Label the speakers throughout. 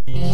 Speaker 1: పూజ్య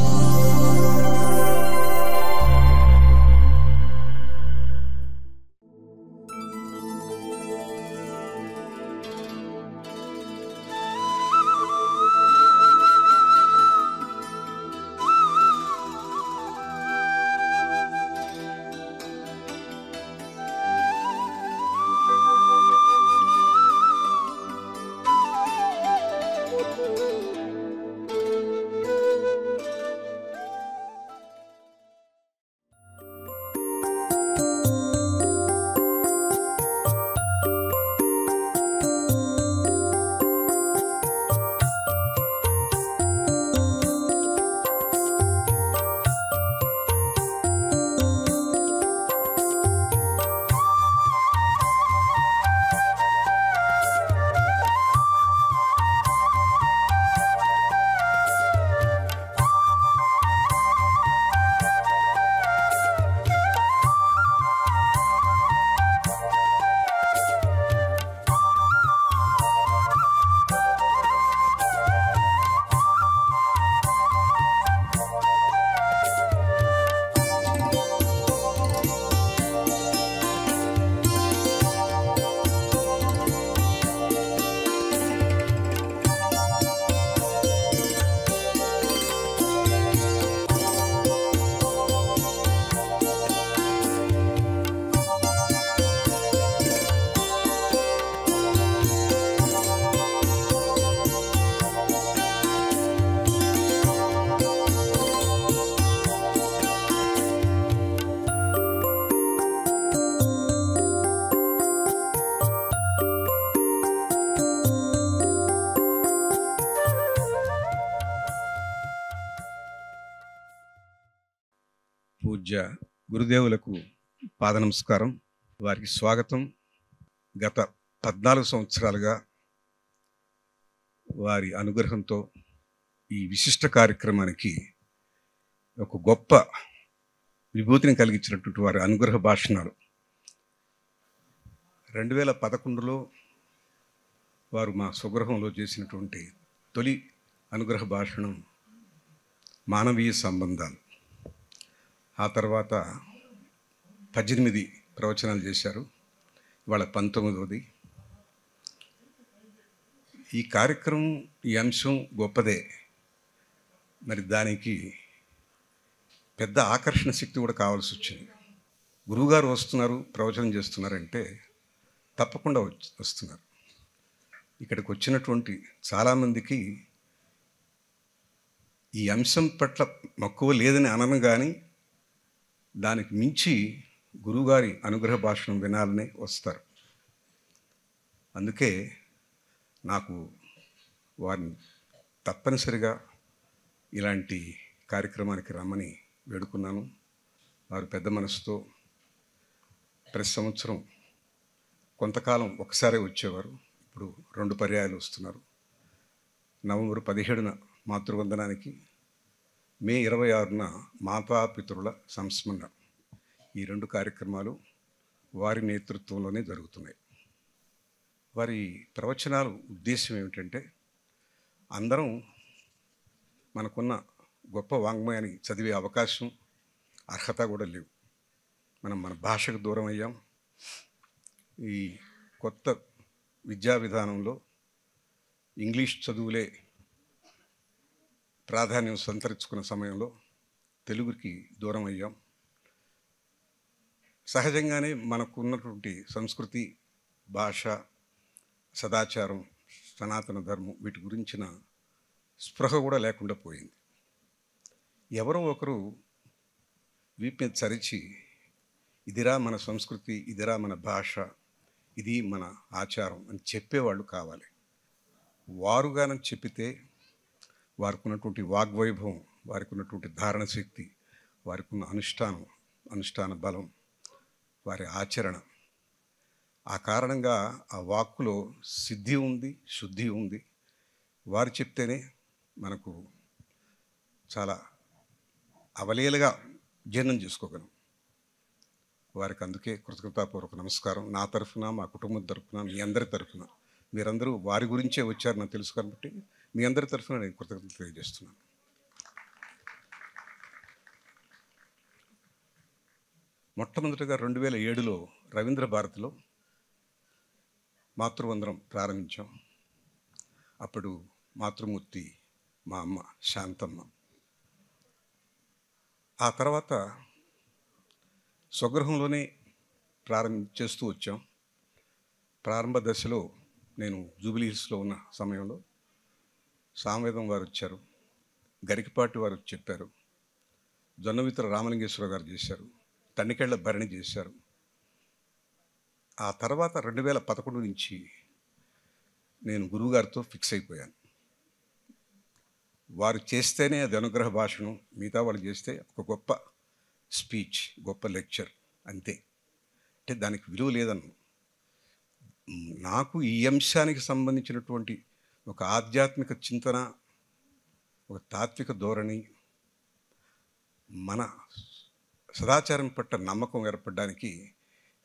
Speaker 1: గురుదేవులకు పాద నమస్కారం. వారికి స్వాగతం. గత 14 సంవత్సరాలుగా వారి అనుగ్రహంతో ఈ విశిష్ట కార్యక్రమానికి ఒక గొప్ప విభూతిని కలిగించినటువంటి వారి అనుగ్రహ భాషణాలు 2011లో వారు మా స్వగృహంలో చేసినటువంటి తొలి అనుగ్రహ భాషణం మానవీయ సంబంధాలు. ఆ తర్వాత 18 ప్రవచనాలు చేశారు. ఇవాళ 19వది. ఈ కార్యక్రమం, ఈ అంశం గొప్పదే. మరి దానికి పెద్ద ఆకర్షణ శక్తి కూడా కావాల్సి వచ్చింది. గురువుగారు వస్తున్నారు, ప్రవచనం చేస్తున్నారంటే తప్పకుండా వస్తున్నారు. ఇక్కడికి వచ్చినటువంటి చాలామందికి ఈ అంశం పట్ల మక్కువ లేదని అనను, కానీ దానికి మించి గురువుగారి అనుగ్రహ భాషను వినాలని వస్తారు. అందుకే నాకు వారిని తప్పనిసరిగా ఇలాంటి కార్యక్రమానికి రమ్మని వేడుకున్నాను. వారు పెద్ద మనసుతో ప్రతి సంవత్సరం కొంతకాలం ఒకసారే వచ్చేవారు. ఇప్పుడు 2 పర్యాయాలు వస్తున్నారు. నవంబర్ 17న మాతృవందనానికి, మే 26న మాతాపితరుల సంస్మరణ. ఈ 2 కార్యక్రమాలు వారి నేతృత్వంలోనే జరుగుతున్నాయి. వారి ప్రవచనాలు ఉద్దేశం ఏమిటంటే, అందరం మనకున్న గొప్ప వాంగ్మయాన్ని చదివే అవకాశం, అర్హత కూడా లేవు. మనం మన భాషకు దూరం అయ్యాం. ఈ కొత్త విద్యా విధానంలో ఇంగ్లీష్ చదువులే ప్రాధాన్యం సంతరించుకున్న సమయంలో తెలుగుకి దూరం అయ్యాం. సహజంగానే మనకున్నటువంటి సంస్కృతి, భాష, సదాచారం, సనాతన ధర్మం, వీటి గురించిన స్పృహ కూడా లేకుండా పోయింది. ఎవరో ఒకరు వీపు మీద చరిచి, ఇదిరా మన సంస్కృతి, ఇదిరా మన భాష, ఇది మన ఆచారం అని చెప్పేవాళ్ళు కావాలి. వారుగానే చెప్పితే వారికి ఉన్నటువంటి వాగ్వైభవం, వారికి ఉన్నటువంటి ధారణ శక్తి, వారికి ఉన్న అనుష్ఠాన బలం, వారి ఆచరణ, ఆ కారణంగా ఆ వాక్కులో సిద్ధి ఉంది, శుద్ధి ఉంది. వారు చెప్తేనే మనకు చాలా అవలీలగా జీర్ణం చేసుకోగలం. వారికి అందుకే కృతజ్ఞతాపూర్వక నమస్కారం. నా తరఫున, మా కుటుంబం తరఫున, మీ అందరి తరఫున. మీరందరూ వారి గురించే వచ్చారు నాకు తెలుసు కాబట్టి మీ అందరి తరఫున నేను కృతజ్ఞత తెలియజేస్తున్నాను. మొట్టమొదటిగా 2007లో రవీంద్ర భారతిలో మాతృవందనం ప్రారంభించాం. అప్పుడు మాతృమూర్తి మా అమ్మ శాంతమ్మ. ఆ తర్వాత స్వగృహంలోనే చేస్తూ వచ్చాం. ప్రారంభ దశలో నేను జూబిలీ హిల్స్లో ఉన్న సమయంలో సామవేదం వారు వచ్చారు, గరికపాటి వారు చెప్పారు, జొన్నవిత్ర రామలింగేశ్వర గారు చేశారు, తన్నికెళ్ల భరణి చేశారు. ఆ తర్వాత 2011 నుంచి నేను గురువుగారితో ఫిక్స్ అయిపోయాను. వారు చేస్తేనే అది అనుగ్రహ భాషణం, మిగతా వాళ్ళు చేస్తే ఒక గొప్ప స్పీచ్, గొప్ప లెక్చర్ అంతే. అంటే దానికి విలువ లేదన్న. నాకు ఈ అంశానికి సంబంధించినటువంటి ఒక ఆధ్యాత్మిక చింతన, ఒక తాత్విక ధోరణి, మన సదాచారం పట్ల నమ్మకం ఏర్పడడానికి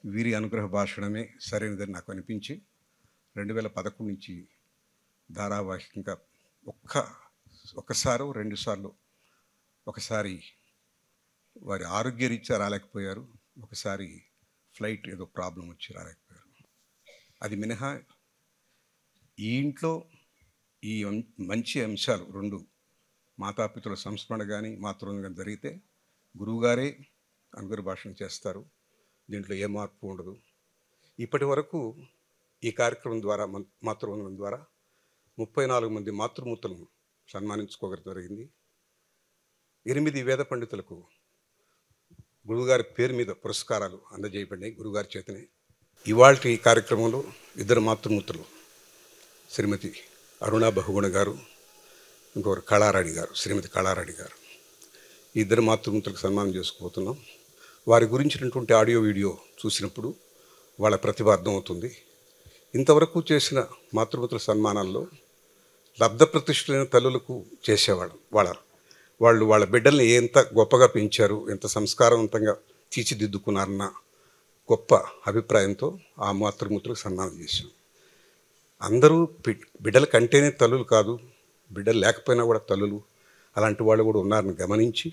Speaker 1: వీరి అనుగ్రహ భాషణమే సరైనదని నాకు అనిపించి 2011 నుంచి ధారావాహికంగా ఒకసారి 2 సార్లు, ఒకసారి వారి ఆరోగ్యరీత్యా రాలేకపోయారు, ఒకసారి ఫ్లైట్ ఏదో ప్రాబ్లం వచ్చి రాలేకపోయారు. అది మినహా ఈ ఇంట్లో ఈ మంచి అంశాలు 2 మాతాపితుల సంస్మరణ కానీ మాతృవందనం కానీ జరిగితే గురువుగారే అనుగ్రహ భాషణ చేస్తారు. దీంట్లో ఏ మార్పు ఉండదు. ఇప్పటి వరకు ఈ కార్యక్రమం ద్వారా, మాతృవందనం ద్వారా 34 మంది మాతృమూర్తులను సన్మానించుకోవడం జరిగింది. 8 వేద పండితులకు గురువుగారి పేరు మీద పురస్కారాలు అందజేయబడినాయి గురువుగారి చేతనే. ఇవాల్టి ఈ కార్యక్రమంలో 2 మాతృమూర్తులు, శ్రీమతి అరుణా బహుగుణ గారు, ఇంకొకరు కళారాణి గారు, శ్రీమతి కళారాణి గారు, ఈ 2 మాతృమూర్తులకు సన్మానం చేసుకోబోతున్నాం. వారి గురించినటువంటి ఆడియో వీడియో చూసినప్పుడు వాళ్ళ ప్రతిభ అర్థమవుతుంది. ఇంతవరకు చేసిన మాతృమూర్తుల సన్మానాల్లో లబ్ధ ప్రతిష్ఠులైన తల్లులకు చేసేవాడు. వాళ్ళు వాళ్ళ బిడ్డల్ని ఎంత గొప్పగా పెంచారు, ఎంత సంస్కారవంతంగా తీర్చిదిద్దుకున్నారన్న గొప్ప అభిప్రాయంతో ఆ మాతృమూర్తులకు సన్మానం చేశాం. అందరూ బిడ్డల కంటేనే తల్లులు కాదు, బిడ్డలు లేకపోయినా కూడా తల్లులు, అలాంటి వాళ్ళు కూడా ఉన్నారని గమనించి,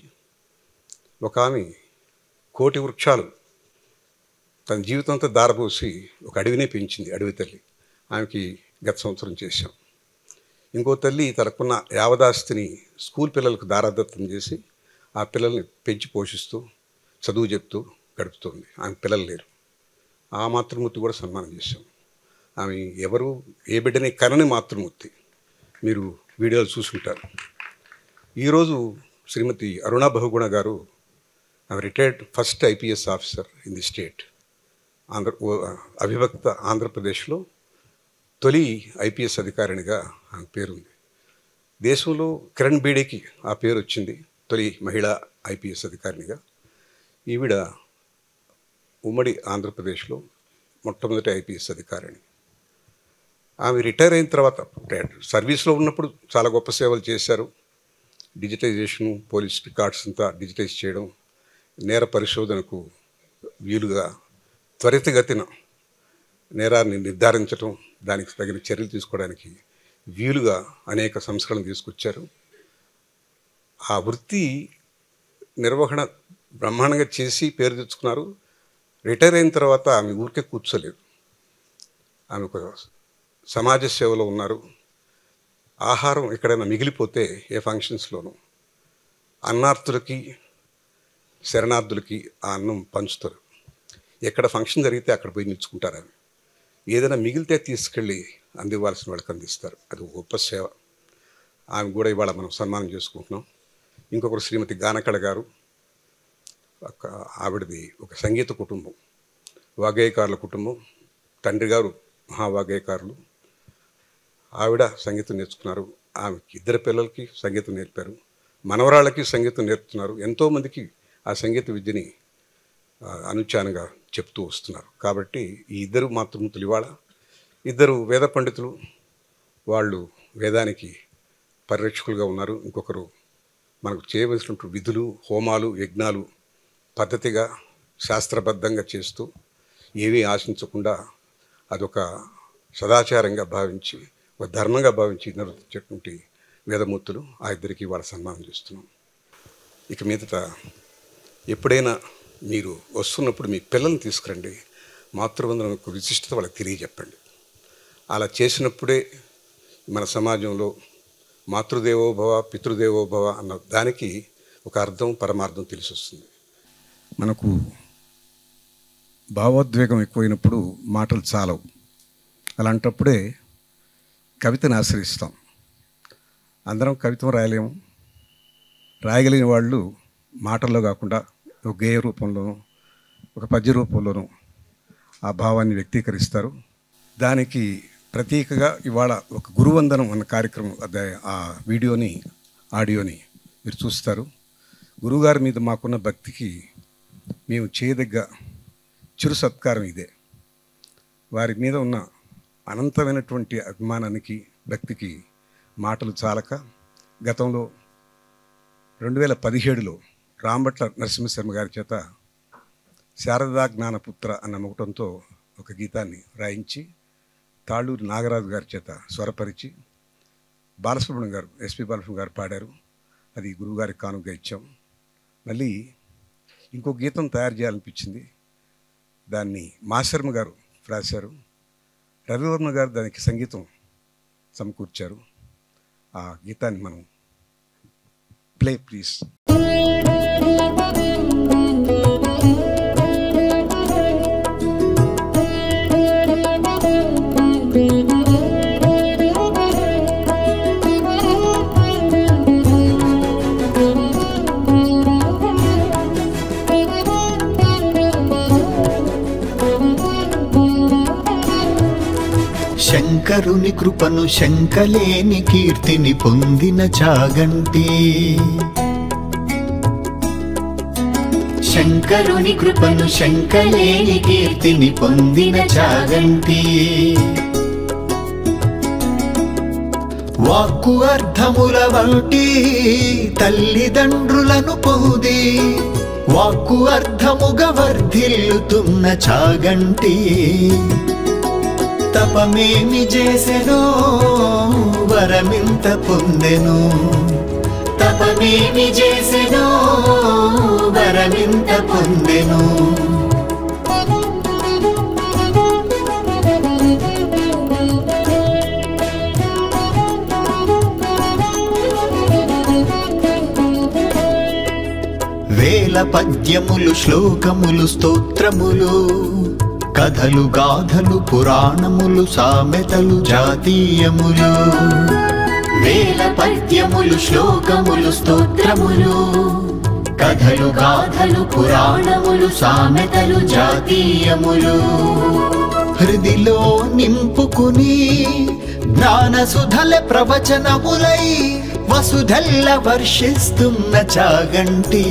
Speaker 1: ఒక ఆమె 1,000,000 వృక్షాలు తన జీవితంతో దారపోసి ఒక అడవినే పెంచింది, అడవి తల్లి. ఆమెకి గత సంవత్సరం చేశాం. ఇంకో తల్లి తనకున్న యావదాస్తిని స్కూల్ పిల్లలకు దారాదత్తం చేసి ఆ పిల్లల్ని పెంచి పోషిస్తూ చదువు చెప్తూ గడుపుతుంది. ఆమె పిల్లలు లేరు. ఆ మాతృమూర్తి కూడా సన్మానం చేశాం. ఆమె ఎవరు, ఏ బిడ్డని కనని మాతృమూర్తి. మీరు వీడియోలు చూసుంటారు. ఈరోజు శ్రీమతి అరుణా బహుగుణ గారు retired first IPS officer in the state. అవిభక్త ఆంధ్రప్రదేశ్లో తొలి ఐపీఎస్ అధికారినిగా ఆమె పేరుంది. దేశంలో కిరణ్ బేడీకి ఆ పేరు వచ్చింది, తొలి మహిళా ఐపీఎస్ అధికారినిగా. ఈవిడ ఉమ్మడి ఆంధ్రప్రదేశ్లో మొట్టమొదటి ఐపీఎస్ అధికారిని. ఆమె రిటైర్ అయిన తర్వాత సర్వీస్లో ఉన్నప్పుడు చాలా గొప్ప సేవలు చేశారు. డిజిటైజేషను, పోలీస్ రికార్డ్స్ అంతా డిజిటైజ్ చేయడం, నేర పరిశోధనకు వీలుగా త్వరితగతిన నేరాన్ని నిర్ధారించడం, దానికి తగిన చర్యలు తీసుకోవడానికి వీలుగా అనేక సంస్కరణలు తీసుకొచ్చారు. ఆ వృత్తి నిర్వహణ బ్రహ్మాండంగా చేసి పేరు తెచ్చుకున్నారు. రిటైర్ అయిన తర్వాత ఆమె ఊరికే కూర్చోలేదు. ఆమె ఒక సమాజ సేవలో ఉన్నారు. ఆహారం ఎక్కడైనా మిగిలిపోతే ఏ ఫంక్షన్స్లోనూ అన్నార్థులకి, శరణార్థులకి ఆ అన్నం పంచుతారు. ఎక్కడ ఫంక్షన్ జరిగితే అక్కడ పోయి నిల్చుకుంటారు. ఆమె ఏదైనా మిగిలితే తీసుకెళ్ళి అందివ్వాల్సిన వాళ్ళకి అందిస్తారు. అది గొప్ప సేవ. ఆమె కూడా ఇవాళ మనం సన్మానం చేసుకుంటున్నాం. ఇంకొకరు శ్రీమతి గానకళ గారు. ఆవిడది ఒక సంగీత కుటుంబం, వాగ్గేయకారుల కుటుంబం. తండ్రి గారు మహావాగ్గేయకారులు, ఆవిడ సంగీతం నేర్చుకున్నారు. ఆమెకి 2 పిల్లలకి సంగీతం నేర్పారు. మనవరాళ్ళకి సంగీతం నేర్పుతున్నారు. ఎంతోమందికి ఆ సంగీత విద్యని అనుచానంగా చెప్తూ వస్తున్నారు. కాబట్టి ఈ 2 మాతృమూర్తులు ఇవాళ 2 వేద పండితులు, వాళ్ళు వేదానికి పరిరక్షకులుగా ఉన్నారు. ఇంకొకరు మనకు చేయవలసినటువంటి విధులు, హోమాలు, యజ్ఞాలు పద్ధతిగా శాస్త్రబద్ధంగా చేస్తూ ఏమీ ఆశించకుండా అదొక సదాచారంగా భావించి, ఒక ధర్మంగా భావించి నిర్వర్తించేటువంటి వేదమూర్తులు. ఆ 2కి వాళ్ళ సన్మానం చేస్తున్నాం. ఇక మీదట ఎప్పుడైనా మీరు వస్తున్నప్పుడు మీ పిల్లల్ని తీసుకురండి, మాతృవందనం యొక్క విశిష్టత వాళ్ళకి తెలియజెప్పండి. అలా చేసినప్పుడే మన సమాజంలో మాతృదేవోభవ పితృదేవోభవ అన్న దానికి ఒక అర్థం పరమార్థం తెలిసి వస్తుంది. మనకు భావోద్వేగం ఎక్కువైనప్పుడు మాటలు చాలవు. అలాంటప్పుడే కవితను ఆశ్రయిస్తాం. అందరం కవిత్వం రాయలేము. రాయగలిగిన వాళ్ళు మాటల్లో కాకుండా ఒక గేయ రూపంలోనూ ఒక పద్య రూపంలోనూ ఆ భావాన్ని వ్యక్తీకరిస్తారు. దానికి ప్రతీకగా ఇవాళ ఒక గురువందనం అన్న కార్యక్రమం, ఆ వీడియోని ఆడియోని మీరు చూస్తారు. గురువుగారి మీద మాకున్న భక్తికి మేము చేయదగ్గ చిరు సత్కారం ఇదే. వారి మీద ఉన్న అనంతమైనటువంటి అభిమానానికి భక్తికి మాటలు చాలక గతంలో 2017లో రాంభట్ల నరసింహశర్మ గారి చేత శారదా జ్ఞానపుత్ర అన్న ముఖంతో ఒక గీతాన్ని రాయించి తాళ్ళూరు నాగరాజు గారి చేత స్వరపరిచి బాలసుబ్రహ్మణ్యం గారు, ఎస్పి బాలసుబ్రహ్మణ్యం గారు పాడారు. అది గురువుగారికి కానుకగా ఇచ్చాం. మళ్ళీ ఇంకో గీతం తయారు చేయాలనిపించింది. దాన్ని మాశర్మ గారు రాశారు. రవివర్మ గారు దానికి సంగీతం సమకూర్చారు. ఆ గీతాన్ని మనం ప్లే ప్లీజ్.
Speaker 2: శంకరుని కృపను శంకలేని కీర్తిని పొందిన చాగంటి. శంకరుని కృపను శంకలేని కీర్తిని పొందిన చాగంటి. వాక్కు అర్థముల వంటి తల్లిదండ్రులను పొంది వాక్కు అర్థముగా వర్ధిల్లుతున్న చాగంటి. తపమేమి చేసెనో వరమింత పొందెను. తపమేమి చేసెనో వరమింత పొందెను. వేల పద్యములు శ్లోకములు స్తోత్రములు కథలు గాథలు పురాణములు సామెతలు జాతీయములు. వేల పద్యములు శ్లోకములు స్తోత్రములు కథలు గాథలు పురాణములు సామెతలు జాతీయములు. హృదిలో నింపుకుని జ్ఞానసుధల ప్రవచనములై వసుధల్ల వర్షిస్తున్న చాగంటి.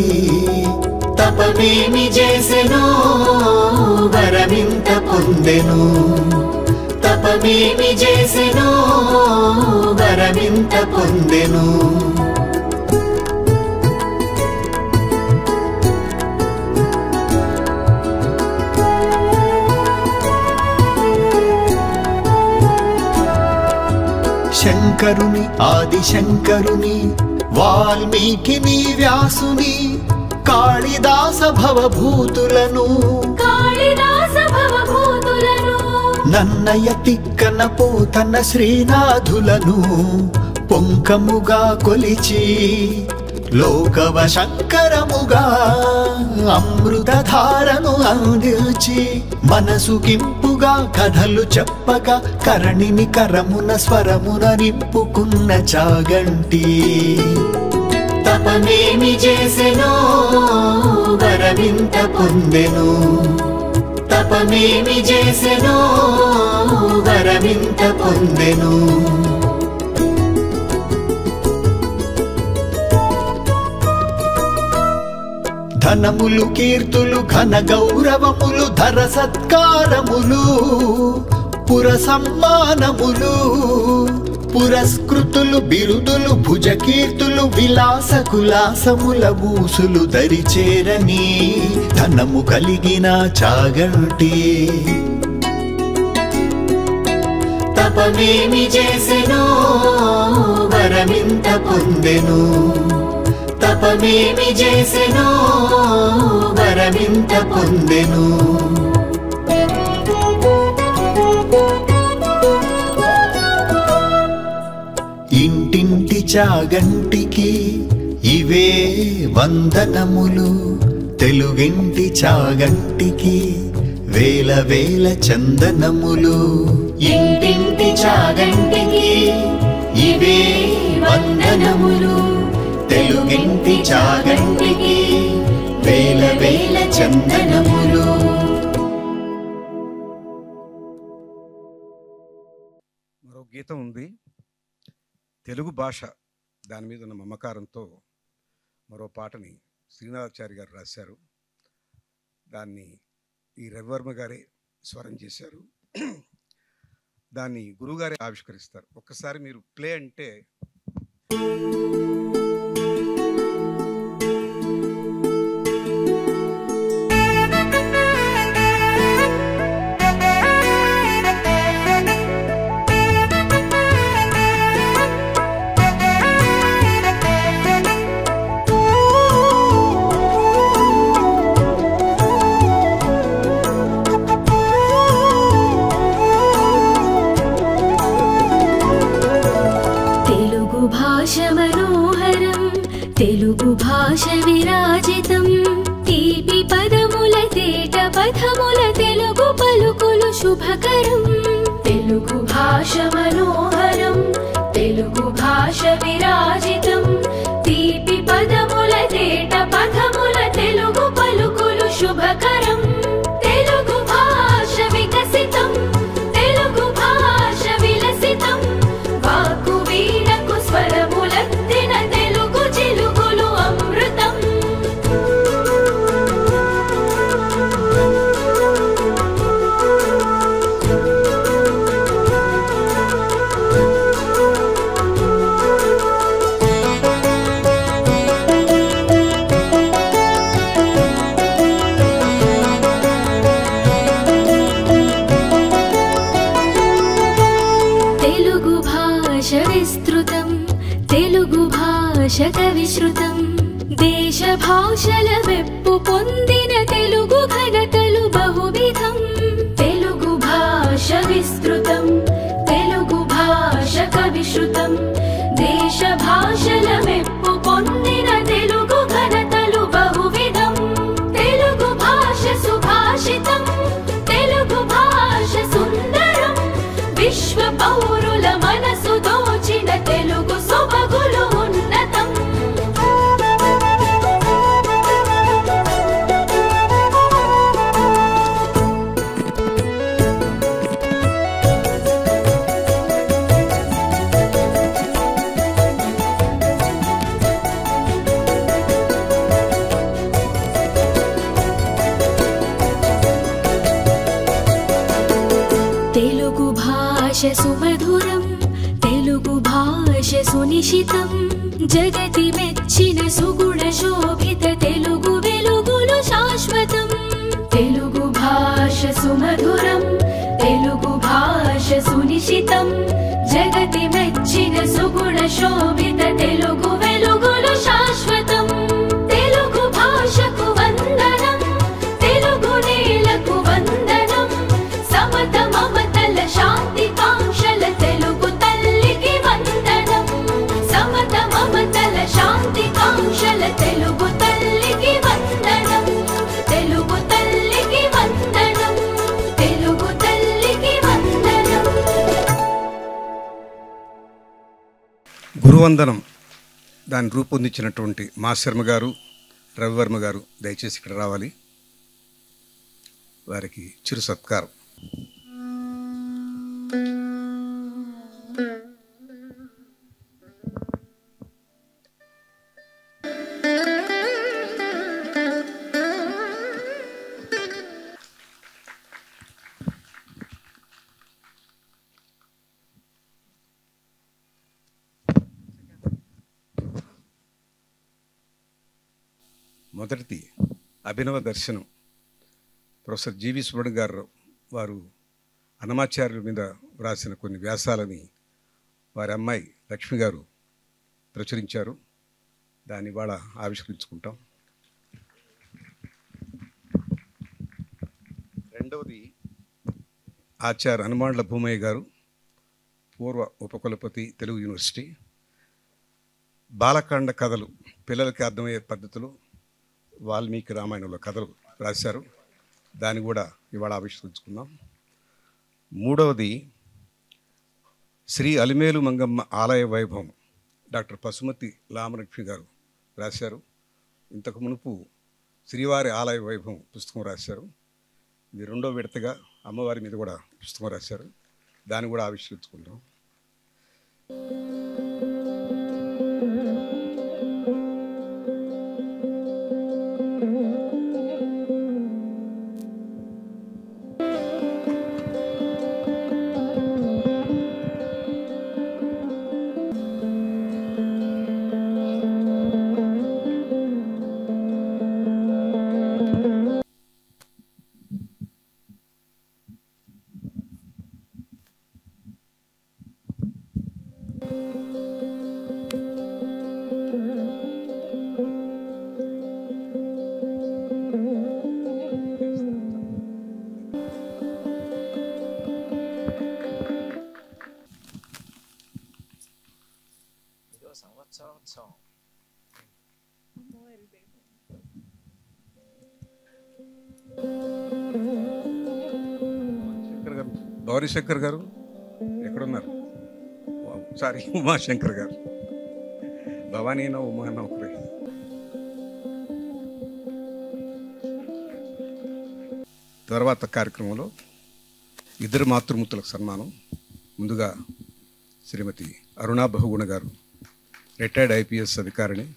Speaker 2: తపమేమి చేసెనో వరమింత పొందెను. తపమేమి చేసెనో వరమింత పొందెను. శంకరుని ఆదిశంకరుని వాల్మీకిని వ్యాసుని కాళిదాస భవభూతులను నన్నయ తిక్కన పోతన శ్రీనాథులను పొంకముగా కొలిచి లోకవ శంకరముగా అమృతధారను అందించి మనసుకింపుగా కథలు చెప్పగా కరణిని కరమున స్వరమున నింపుకున్న చాగంటి. తపమేమి చేసెనో వరమింత పొందెను. తపమేమి చేసెనో వరమింత పొందెను. ధనములు కీర్తులు ఘన గౌరవములు ధర సత్కారములు పుర సమ్మానములు పురస్కృతులు బిరుదులు భుజకీర్తులు విలాస కులాసముల బూసులు దరిచేరని ధనము కలిగిన చాగంటి. తపమేమి చేసెనో వరమింత పొందెను. తపమేమి చేసెనో వరమింత పొందెను. ఇంటింటి చాగంటికి ఇవే వందనములు, తెలుగింటి చాగంటికి వేల వేల చందనములు. ఇంటింటి చాగంటికి ఇవే వందనములు, తెలుగింటి చాగంటికి వేల వేల చందనములు.
Speaker 1: మరో గీతం ఉంది, తెలుగు భాష దాని మీద ఉన్న మమకారంతో మరో పాటని శ్రీనాథాచారి గారు రాశారు. దాన్ని ఈ రవివర్మ గారే స్వరం చేశారు. దాన్ని గురువుగారే ఆవిష్కరిస్తారు. ఒక్కసారి మీరు ప్లే అంటే
Speaker 3: తెలుగు భాష విరాజితం, తీపి పదముల తేట పథముల తెలుగు పలుకులు శుభకరం. తెలుగు భాష మనోహరం, తెలుగు భాష విరాజితం, తీపి పదముల తేట పథముల తెలుగు పలుకులు శుభకరం. తెలుగు భాష వికసితం, తెలుగు భాష విలసితం, వాక్కు వీణకు స్వరములెత్తిన తెలుగు చిలుకులు అమృతం. తెలుగు భాష విస్తృతం, తెలుగు భాష కవిశ్రుతం, దేశ భాషల వెప్పు పొందిన తెలుగు ఘనతలు బహువిధం. తెలుగు భాష విస్తృతం, తెలుగు భాష కవిశ్రుతం, దేశ భాషల వెప్పు పొందిన తెలుగు ఘనతలు బహువిధం. తెలుగు భాష సుభాషితం, తెలుగు భాష సుందరం, విశ్వ పౌరుల మనసు దోచిన తెలుగు సొబగులు ఉన్నతం. తెలుగు భాష సుమధురం, తెలుగు భాష సునిశితం, జగతి మెచ్చిన సుగుణ శోభిత తెలుగు వెలుగులు శాశ్వతం. తెలుగు భాష సుమధురం, తెలుగు భాష సునిశితం, జగతి మెచ్చిన సుగుణ శోభిత తెలుగు వెలుగులు శాశ్వతం. తెలుగు భాషకు వందనం, తెలుగు నేలకు వందనం, సమత మమతల శాంతి కాంక్షల తెలుగు తల్లికి వందనం. సమత మమతల శాంతి కాంక్షల తెలుగు తల్లికి వందనం. తెలుగు తల్లికి వందనం, తెలుగు తల్లికి వందనం.
Speaker 1: గురువందనం దాన్ని రూపొందించినటువంటి మా శర్మ గారు, రవివర్మ గారు దయచేసి ఇక్కడ రావాలి. వారికి చిరు సత్కారం. మొదటిది అభినవ దర్శనం. ప్రొఫెసర్ జీవి సుబ్రహ్మణ్యం గారు వారు అన్నమాచార్యుల మీద వ్రాసిన కొన్ని వ్యాసాలని వారి అమ్మాయి లక్ష్మి గారు ప్రచురించారు. దాన్ని ఇవాళ ఆవిష్కరించుకుంటాం. రెండవది ఆచార్య హనుమాండ్ల భూమయ్య గారు, పూర్వ ఉపకులపతి, తెలుగు యూనివర్సిటీ. బాలకాండ కథలు, పిల్లలకి అర్థమయ్యే పద్ధతిలో వాల్మీకి రామాయణంలో కథలు రాశారు. దాన్ని కూడా ఇవాళ ఆవిష్కరించుకుందాం. మూడవది శ్రీ అలిమేలు మంగమ్మ ఆలయ వైభవం, డాక్టర్ పసుమతి రామలక్ష్మి గారు రాశారు. ఇంతకు మునుపు శ్రీవారి ఆలయ వైభవం పుస్తకం రాశారు. ఇది రెండో విడతగా అమ్మవారి మీద కూడా పుస్తకం రాశారు. దాన్ని కూడా ఆవిష్కరించుకుంటాం. గౌరీశంకర్ గారు ఎక్కడున్నారు? సారీ, ఉమాశంకర్ గారు. భవానీనా ఉమానా ఒకరే. తర్వాత కార్యక్రమంలో ఇద్దరు మాతృమూర్తులకు సన్మానం. ముందుగా శ్రీమతి అరుణా బహుగుణ గారు, రిటైర్డ్ ఐపీఎస్ అధికారిని.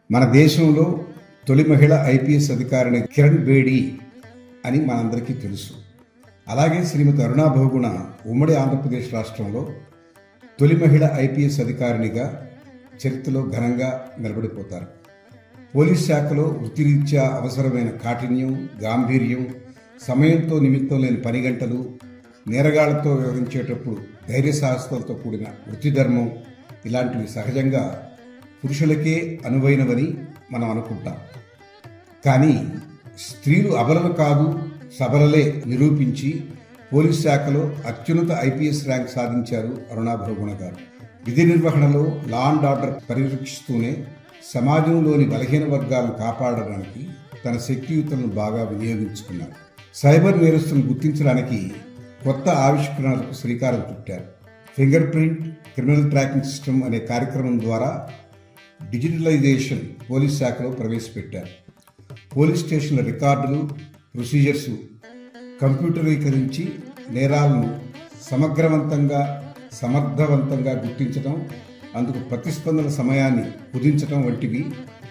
Speaker 4: మన దేశంలో తొలి మహిళ ఐపీఎస్ అధికారిని కిరణ్ బేడి అని మనందరికీ తెలుసు. అలాగే శ్రీమతి అరుణా బహుగుణ ఉమ్మడి ఆంధ్రప్రదేశ్ రాష్ట్రంలో తొలి మహిళ ఐపీఎస్ అధికారినిగా చరిత్రలో ఘనంగా నిలబడిపోతారు. పోలీస్ శాఖలో వృత్తిరీత్యా అవసరమైన కాఠిన్యం, గాంభీర్యం, సమయంతో నిమిత్తం లేని పని గంటలు, నేరగాళ్లతో వ్యవహరించేటప్పుడు ధైర్య సాహసాలతో కూడిన వృత్తి ధర్మం, ఇలాంటివి సహజంగా పురుషులకే అనువైనవని మనం అనుకుంటాం. కానీ స్త్రీలు అబలలు కాదు, సబలలే నిరూపించి పోలీస్ శాఖలో అత్యున్నత ఐపీఎస్ ర్యాంక్ సాధించారు అరుణా బహుగుణ గారు. విధి నిర్వహణలో లా అండ్ ఆర్డర్ పరిరక్షిస్తూనే సమాజంలోని బలహీన వర్గాలను కాపాడడానికి తన శక్తియుతులను బాగా వినియోగించుకున్నారు. సైబర్ నేరస్తులను గుర్తించడానికి కొత్త ఆవిష్కరణలకు శ్రీకారం చుట్టారు. Finger print criminal tracking system అనే కార్యక్రమం ద్వారా డిజిటలైజేషన్ పోలీస్ శాఖలో ప్రవేశపెట్టారు. పోలీస్ స్టేషన్ల రికార్డులు, ప్రొసీజర్స్ కంప్యూటరీకరించి నేరాలను సమగ్రవంతంగా, సమర్థవంతంగా గుర్తించడం, అందుకు ప్రతిస్పందన సమయాన్ని కుదించడం వంటివి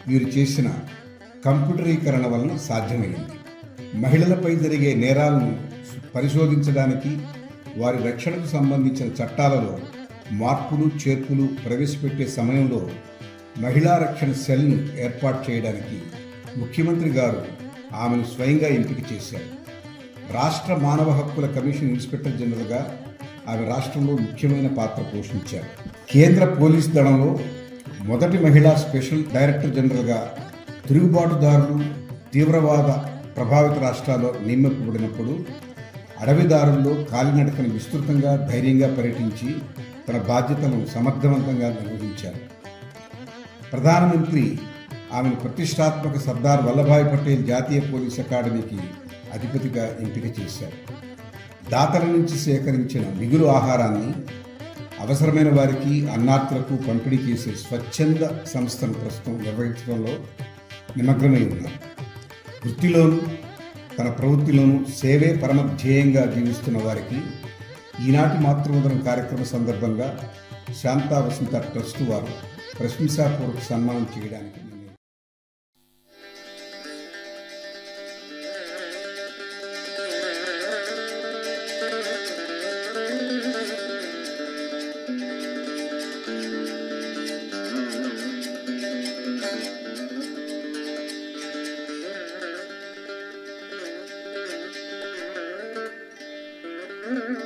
Speaker 4: వీరు చేసిన కంప్యూటరీకరణ వలన సాధ్యమైంది. మహిళలపై జరిగే నేరాలను పరిశోధించడానికి వారి రక్షణకు సంబంధించిన చట్టాలలో మార్పులు చేర్పులు ప్రవేశపెట్టే సమయంలో మహిళా రక్షణ సెల్ను ఏర్పాటు చేయడానికి ముఖ్యమంత్రి గారు ఆమెను స్వయంగా ఎంపిక చేశారు. రాష్ట్ర మానవ హక్కుల కమిషన్ ఇన్స్పెక్టర్ జనరల్గా ఆమె రాష్ట్రంలో ముఖ్యమైన పాత్ర పోషించారు. కేంద్ర పోలీస్ దళంలో మొదటి మహిళా స్పెషల్ డైరెక్టర్ జనరల్గా తిరుగుబాటుదారులు, తీవ్రవాద ప్రభావిత రాష్ట్రాల్లో నియమింపబడినప్పుడు అడవిదారుల్లో కాలినడకను విస్తృతంగా, ధైర్యంగా పర్యటించి తన బాధ్యతలను సమర్థవంతంగా నిర్వహించారు. ప్రధానమంత్రి ఆమెను ప్రతిష్టాత్మక సర్దార్ వల్లభాయ్ పటేల్ జాతీయ పోలీస్ అకాడమీకి అధిపతిగా ఎంపిక చేశారు. దాతల నుంచి సేకరించిన మిగులు ఆహారాన్ని అవసరమైన వారికి, అన్నార్థులకు పంపిణీ చేసే స్వచ్ఛంద సంస్థను ప్రస్తుతం నిర్వహించడంలో నిమగ్నమై ఉన్నారు. వృత్తిలోనూ తన ప్రవృత్తిలోనూ సేవే పరమ ధ్యేయంగా జీవిస్తున్న వారికి ఈనాటి మాతృవందనం కార్యక్రమ సందర్భంగా శాంతా వసంత ట్రస్ట్ వారు ప్రశంసాపూర్వక సన్మానం చేయడానికి
Speaker 5: Mm-hmm.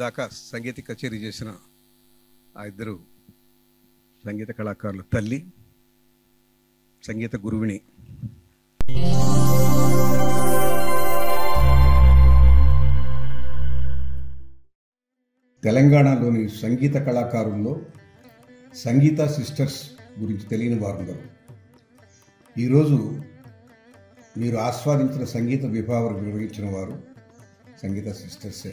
Speaker 1: ఇప్పటిదాకా సంగీత కచేరీ చేసిన ఆ ఇద్దరు సంగీత కళాకారులు తల్లి, సంగీత గురువిని.
Speaker 4: తెలంగాణలోని సంగీత కళాకారుల్లో సంగీత సిస్టర్స్ గురించి తెలియని వారుండరు. ఈరోజు మీరు ఆస్వాదించిన సంగీత విభావన నిర్వహించిన వారు సంగీత సిస్టర్సే.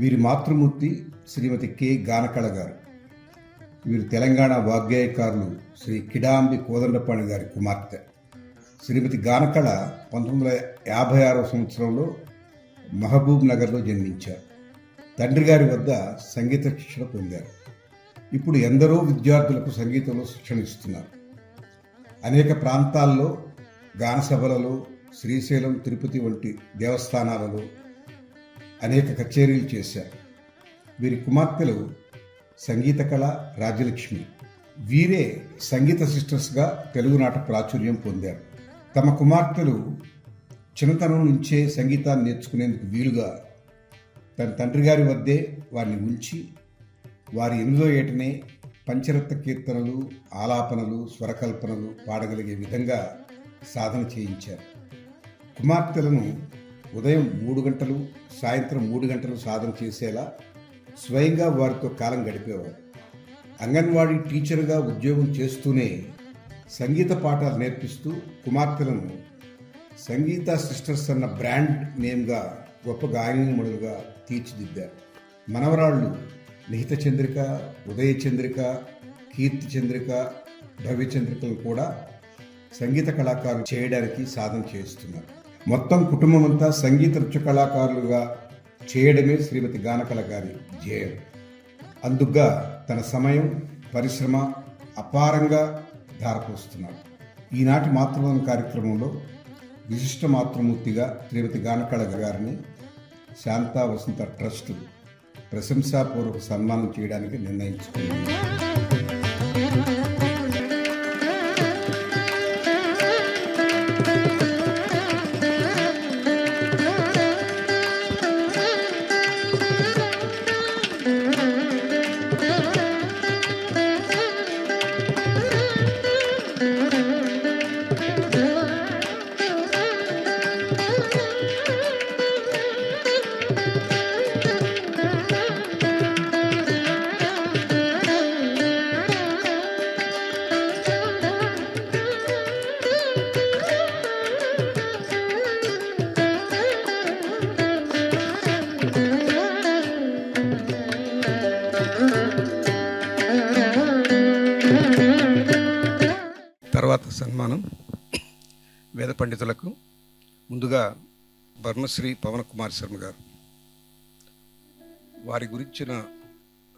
Speaker 4: వీరి మాతృమూర్తి శ్రీమతి కె గానకళ గారు. వీరు తెలంగాణ వాగ్గేయకారులు శ్రీ కిడాంబి కోదండపాణి గారి కుమార్తె. శ్రీమతి గానకళ 1956వ సంవత్సరంలో మహబూబ్ నగర్లో జన్మించారు. తండ్రి గారి వద్ద సంగీత శిక్షణ పొందారు. ఇప్పుడు ఎందరో విద్యార్థులకు సంగీతంలో శిక్షణ ఇస్తున్నారు. అనేక ప్రాంతాల్లో గాన సభలలో, శ్రీశైలం, తిరుపతి వంటి దేవస్థానాలలో అనేక కచేరీలు చేశారు. వీరి కుమార్తెలు సంగీత కళ, రాజ్యలక్ష్మి. వీరే సంగీత సిస్టర్స్గా తెలుగునాట ప్రాచుర్యం పొందారు. తమ కుమార్తెలు చిన్నతనం నుంచే సంగీతాన్ని నేర్చుకునేందుకు వీలుగా తన తండ్రి గారి వద్దే వారిని ఉంచి వారి 8వ ఏటనే పంచరత్న కీర్తనలు, ఆలాపనలు, స్వరకల్పనలు పాడగలిగే విధంగా సాధన చేయించారు. కుమార్తెలను ఉదయం 3 గంటలు, సాయంత్రం 3 గంటలు సాధన చేసేలా స్వయంగా వారితో కాలం గడిపేవారు. అంగన్వాడీ టీచర్గా ఉద్యోగం చేస్తూనే సంగీత పాఠాలు నేర్పిస్తూ కుమార్తెలను సంగీత సిస్టర్స్ అన్న బ్రాండ్ నేమ్గా గొప్ప గాయనీమణులుగా తీర్చిదిద్దారు. మనవరాళ్ళు నిహిత చంద్రిక, ఉదయ చంద్రిక, కీర్తి చంద్రిక, భవ్య చంద్రికలను కూడా సంగీత కళాకారులు చేయడానికి సాధన చేస్తున్నారు. మొత్తం కుటుంబం అంతా సంగీత నృత్య కళాకారులుగా చేయడమే శ్రీమతి గానకళ గారి ధ్యేయం. అందుగా తన సమయం, పరిశ్రమ అపారంగా ధారపోస్తున్నారు. ఈనాటి మాతృవందనం కార్యక్రమంలో విశిష్ట మాతృమూర్తిగా శ్రీమతి గానకళ గారిని శాంతా వసంత ట్రస్ట్ ప్రశంసాపూర్వక సన్మానం చేయడానికి నిర్ణయించుకుంది.
Speaker 1: తర్వాత సన్మానం వేద పండితులకు. ముందుగా బ్రహ్మశ్రీ పవన్ కుమార్ శర్మ గారు. వారి గురించిన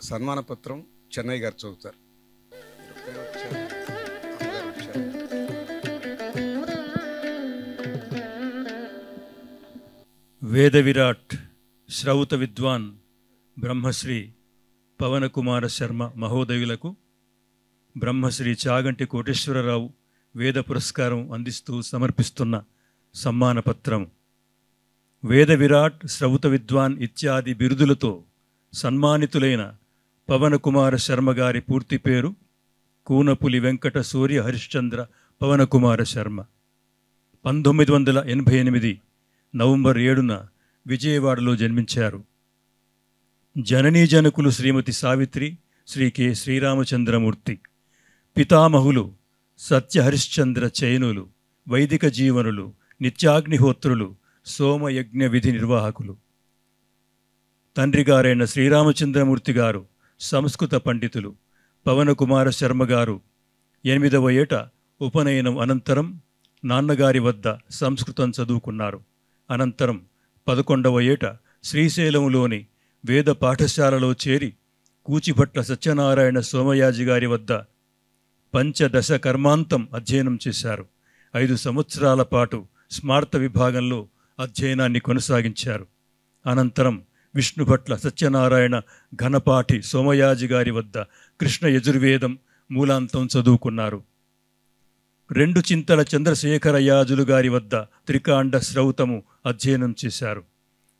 Speaker 1: సన్మాన పత్రం చెన్నై గారు చదువుతారు.
Speaker 5: వేద విరాట్ శ్రౌత విద్వాన్ బ్రహ్మశ్రీ పవన కుమార శర్మ మహోదయులకు బ్రహ్మశ్రీ చాగంటి కోటేశ్వరరావు వేద పురస్కారం అందిస్తూ సమర్పిస్తున్న సమ్మానపత్రం. వేద విరాట్, శ్రౌత విద్వాన్ ఇత్యాది బిరుదులతో సన్మానితులైన పవన కుమార శర్మ గారి పూర్తి పేరు కూనపులి వెంకట సూర్య హరిశ్చంద్ర పవన కుమార శర్మ. 1988 నవంబర్ 7న విజయవాడలో జన్మించారు. జననీ జనకులు శ్రీమతి సావిత్రి, శ్రీ కె శ్రీరామచంద్రమూర్తి. పితామహులు సత్యహరిశ్చంద్ర చైనులు, వైదిక జీవనులు, నిత్యాగ్నిహోత్రులు, సోమయజ్ఞ విధి నిర్వాహకులు. తండ్రిగారైన శ్రీరామచంద్రమూర్తి గారు సంస్కృత పండితులు. పవన కుమార శర్మ గారు 8వ ఏట ఉపనయనం అనంతరం నాన్నగారి వద్ద సంస్కృతం చదువుకున్నారు. అనంతరం 11వ ఏట శ్రీశైలంలోని వేద పాఠశాలలో చేరి కూచిభట్ల సత్యనారాయణ సోమయాజి గారి వద్ద పంచదశ కర్మాంతం అధ్యయనం చేశారు. 5 సంవత్సరాల పాటు స్మార్త విభాగంలో అధ్యయనాన్ని కొనసాగించారు. అనంతరం విష్ణుభట్ల సత్యనారాయణ ఘనపాఠి సోమయాజి గారి వద్ద కృష్ణ యజుర్వేదం మూలాంతం చదువుకున్నారు. 2 చింతల చంద్రశేఖరయాజులు గారి వద్ద త్రికాండ శ్రౌతము అధ్యయనం చేశారు.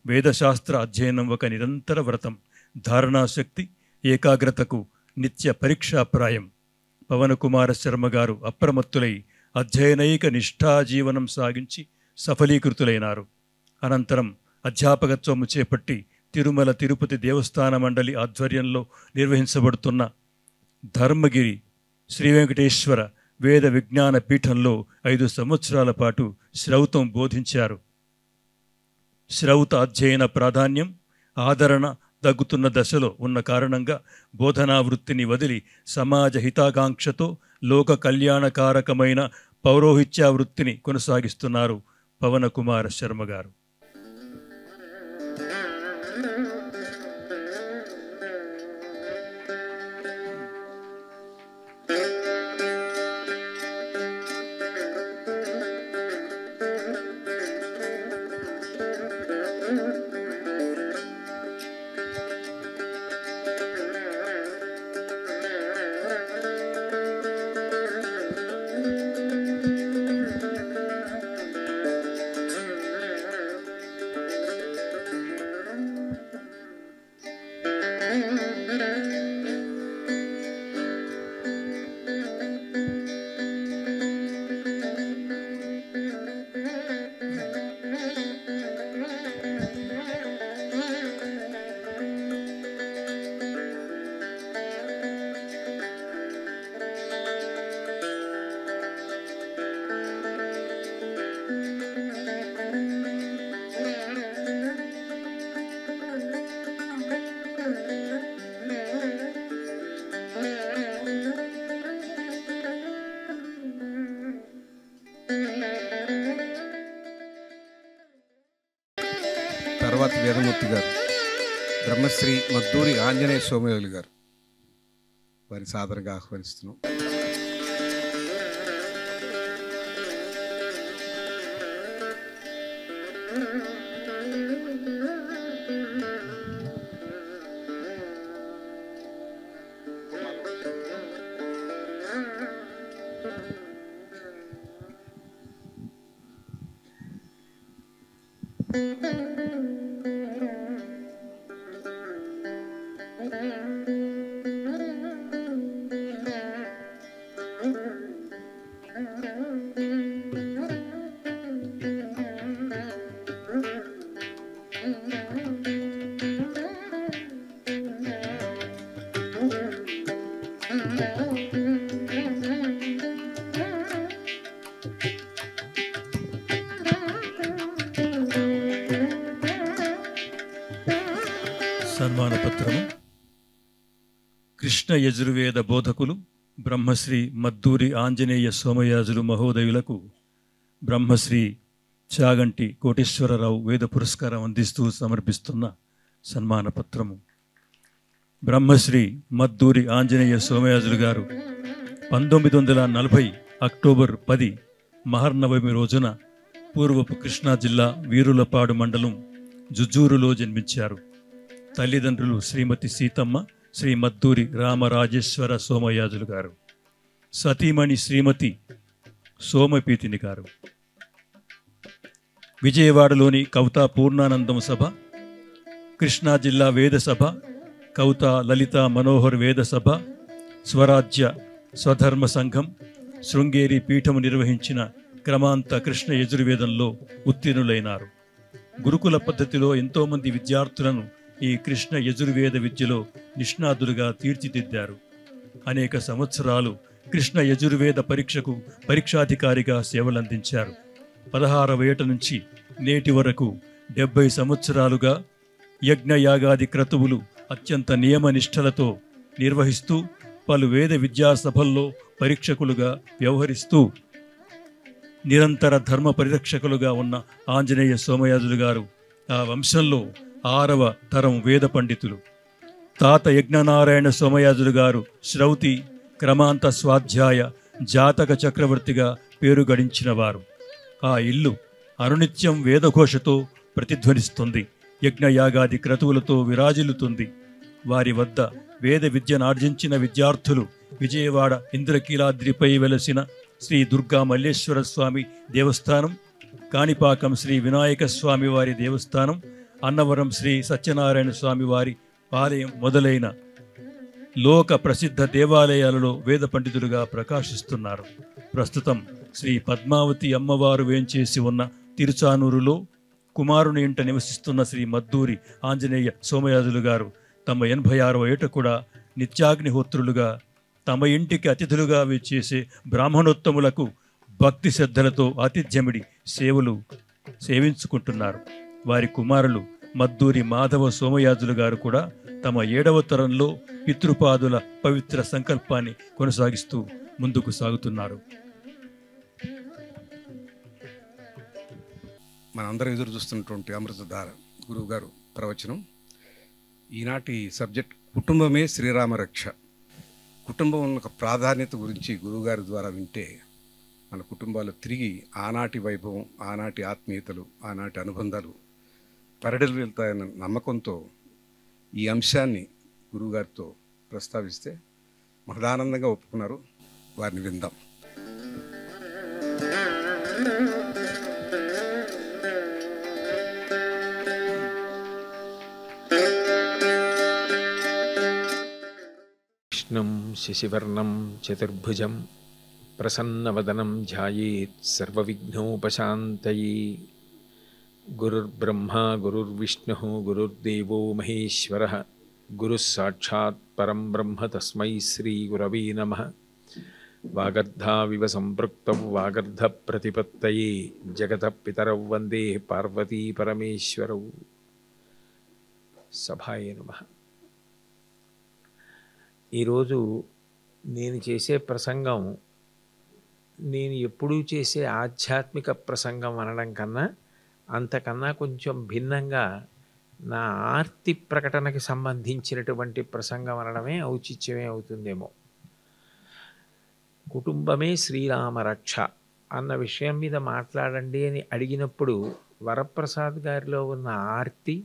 Speaker 5: వేదశాస్త్ర అధ్యయనం ఒక నిరంతర వ్రతం. ధారణాశక్తి, ఏకాగ్రతకు నిత్య పరీక్షాప్రాయం. పవనకుమార శర్మ గారు అప్రమత్తులై అధ్యయనైక నిష్ఠాజీవనం సాగించి సఫలీకృతులైనారు. అనంతరం అధ్యాపకత్వము చేపట్టి తిరుమల తిరుపతి దేవస్థాన మండలి ఆధ్వర్యంలో నిర్వహించబడుతున్న ధర్మగిరి శ్రీ వెంకటేశ్వర వేద విజ్ఞాన పీఠంలో 5 సంవత్సరాల పాటు శ్రౌతం బోధించారు. శ్రౌత అధ్యయన ప్రాధాన్యం, ఆదరణ తగ్గుతున్న దశలో ఉన్న కారణంగా బోధనా వృత్తిని వదిలి సమాజ హితాకాంక్షతో లోక కళ్యాణకారకమైన పౌరోహిత్య వృత్తిని కొనసాగిస్తున్నారు పవనకుమార శర్మ గారు.
Speaker 1: తర్వాత వేదమూర్తి గారు, బ్రహ్మశ్రీ మద్దూరి ఆంజనేయ సోమయాజులు గారు, వారి సాదరంగా ఆహ్వానిస్తున్నాం. సన్మాన పత్రము. కృష్ణ యజుర్వేద బోధకులు బ్రహ్మశ్రీ మద్దూరి ఆంజనేయ సోమయాజులు మహోదయులకు బ్రహ్మశ్రీ చాగంటి కోటేశ్వరరావు వేద పురస్కారం అందిస్తూ సమర్పిస్తున్న సన్మాన పత్రము. బ్రహ్మశ్రీ మద్దూరి ఆంజనేయ సోమయాజులు గారు 1940 అక్టోబర్ 10 మహర్నవమి రోజున పూర్వపు కృష్ణా జిల్లా వీరులపాడు మండలం జుజ్జూరులో జన్మించారు. తల్లిదండ్రులు శ్రీమతి సీతమ్మ, శ్రీ మద్దూరి రామరాజేశ్వర సోమయాజులు గారు. సతీమణి శ్రీమతి సోమపీతిని గారు. విజయవాడలోని కవితా పూర్ణానందం సభ, కృష్ణా జిల్లా వేద సభ, కవితా లలిత మనోహర్ వేద సభ, స్వరాజ్య స్వధర్మ సంఘం, శృంగేరి పీఠము నిర్వహించిన క్రమాంత కృష్ణ యజుర్వేదంలో ఉత్తీర్ణులైనారు. గురుకుల పద్ధతిలో ఎంతోమంది విద్యార్థులను ఈ కృష్ణ యజుర్వేద విద్యలో నిష్ణాతులుగా తీర్చిదిద్దారు. అనేక సంవత్సరాలు కృష్ణ యజుర్వేద పరీక్షకు పరీక్షాధికారిగా సేవలందించారు. 16వ ఏట నుంచి నేటి వరకు 70 సంవత్సరాలుగా యజ్ఞయాగాది క్రతువులు అత్యంత నియమనిష్టలతో నిర్వహిస్తూ పలు వేద విద్యాసభల్లో పరీక్షకులుగా వ్యవహరిస్తూ నిరంతర ధర్మ పరిరక్షకులుగా ఉన్న ఆంజనేయ సోమయాజులు గారు ఆ వంశంలో 6వ తరం వేద పండితులు. తాత యజ్ఞనారాయణ సోమయాజులు గారు శ్రౌతి, క్రమాంత స్వాధ్యాయ, జాతక చక్రవర్తిగా పేరు గడించిన వారు. ఆ ఇల్లు అనునిత్యం వేదఘోషతో ప్రతిధ్వనిస్తుంది, యజ్ఞయాగాది క్రతువులతో విరాజిల్లుతుంది. వారి వద్ద వేద విద్యనార్జించిన విద్యార్థులు విజయవాడ ఇంద్రకీలాద్రిపై వెలసిన శ్రీ దుర్గా మల్లేశ్వర స్వామి దేవస్థానం, కాణిపాకం శ్రీ వినాయక స్వామి వారి దేవస్థానం, అన్నవరం శ్రీ సత్యనారాయణ స్వామి వారి
Speaker 5: ఆలయం మొదలైన లోక ప్రసిద్ధ దేవాలయాలలో వేద పండితులుగా ప్రకాశిస్తున్నారు. ప్రస్తుతం శ్రీ పద్మావతి అమ్మవారు వేంచేసి ఉన్న తిరుచానూరులో కుమారుని ఇంట నివసిస్తున్న శ్రీ మద్దూరి ఆంజనేయ సోమయాజులు గారు తమ 86వ ఏట కూడా నిత్యాగ్నిహోత్రులుగా తమ ఇంటికి అతిథులుగా వేచేసే బ్రాహ్మణోత్తములకు భక్తి శ్రద్ధలతో ఆతిథ్యమిడి సేవించుకుంటున్నారు. వారి కుమారులు మద్దూరి మాధవ సోమయాజులు గారు కూడా తమ 7వ తరంలో పితృపాదుల పవిత్ర సంకల్పాన్ని కొనసాగిస్తూ ముందుకు సాగుతున్నారు.
Speaker 1: మనందరం ఎదురు చూస్తున్నటువంటి అమృతధార గురువు గారు ప్రవచనం. ఈనాటి సబ్జెక్ట్ కుటుంబమే శ్రీరామ రక్ష. కుటుంబం యొక్క ప్రాధాన్యత గురించి గురువుగారి ద్వారా వింటే మన కుటుంబాలు తిరిగి ఆనాటి వైభవం, ఆనాటి ఆత్మీయతలు, ఆనాటి అనుబంధాలు పరిడలు వెళ్తాయన్న నమ్మకంతో ఈ అంశాన్ని గురువుగారితో ప్రస్తావిస్తే మహదానందంగా ఒప్పుకున్నారు. వారిని విందాం.
Speaker 6: విష్ణుం శశివర్ణం చతుర్భుజం ప్రసన్నవదనం ధ్యాయేత్ సర్వవిఘ్నోపశాంతయే. గురుర్బ్రహ్మా గురుర్విష్ణుః గురుర్దేవో మహేశ్వరః గురుః సాక్షాత్ పరం బ్రహ్మ తస్మై శ్రీ గురవే నమః. వాగర్ధావివ సంపృక్తౌ వాగర్ధ ప్రతిపత్తయే జగతః పితరౌ వందే పార్వతీ పరమేశ్వరౌ. సభాయే నమః. ఈరోజు నేను చేసే ప్రసంగం నేను ఎప్పుడూ చేసే ఆధ్యాత్మిక ప్రసంగం అనడం కన్నా అంతకన్నా కొంచెం భిన్నంగా నా ఆర్తి ప్రకటనకి సంబంధించినటువంటి ప్రసంగం అనడమే ఔచిత్యమే అవుతుందేమో. కుటుంబమే శ్రీరామ రక్ష అన్న విషయం మీద మాట్లాడండి అని అడిగినప్పుడు వరప్రసాద్ గారిలో ఉన్న ఆర్తి,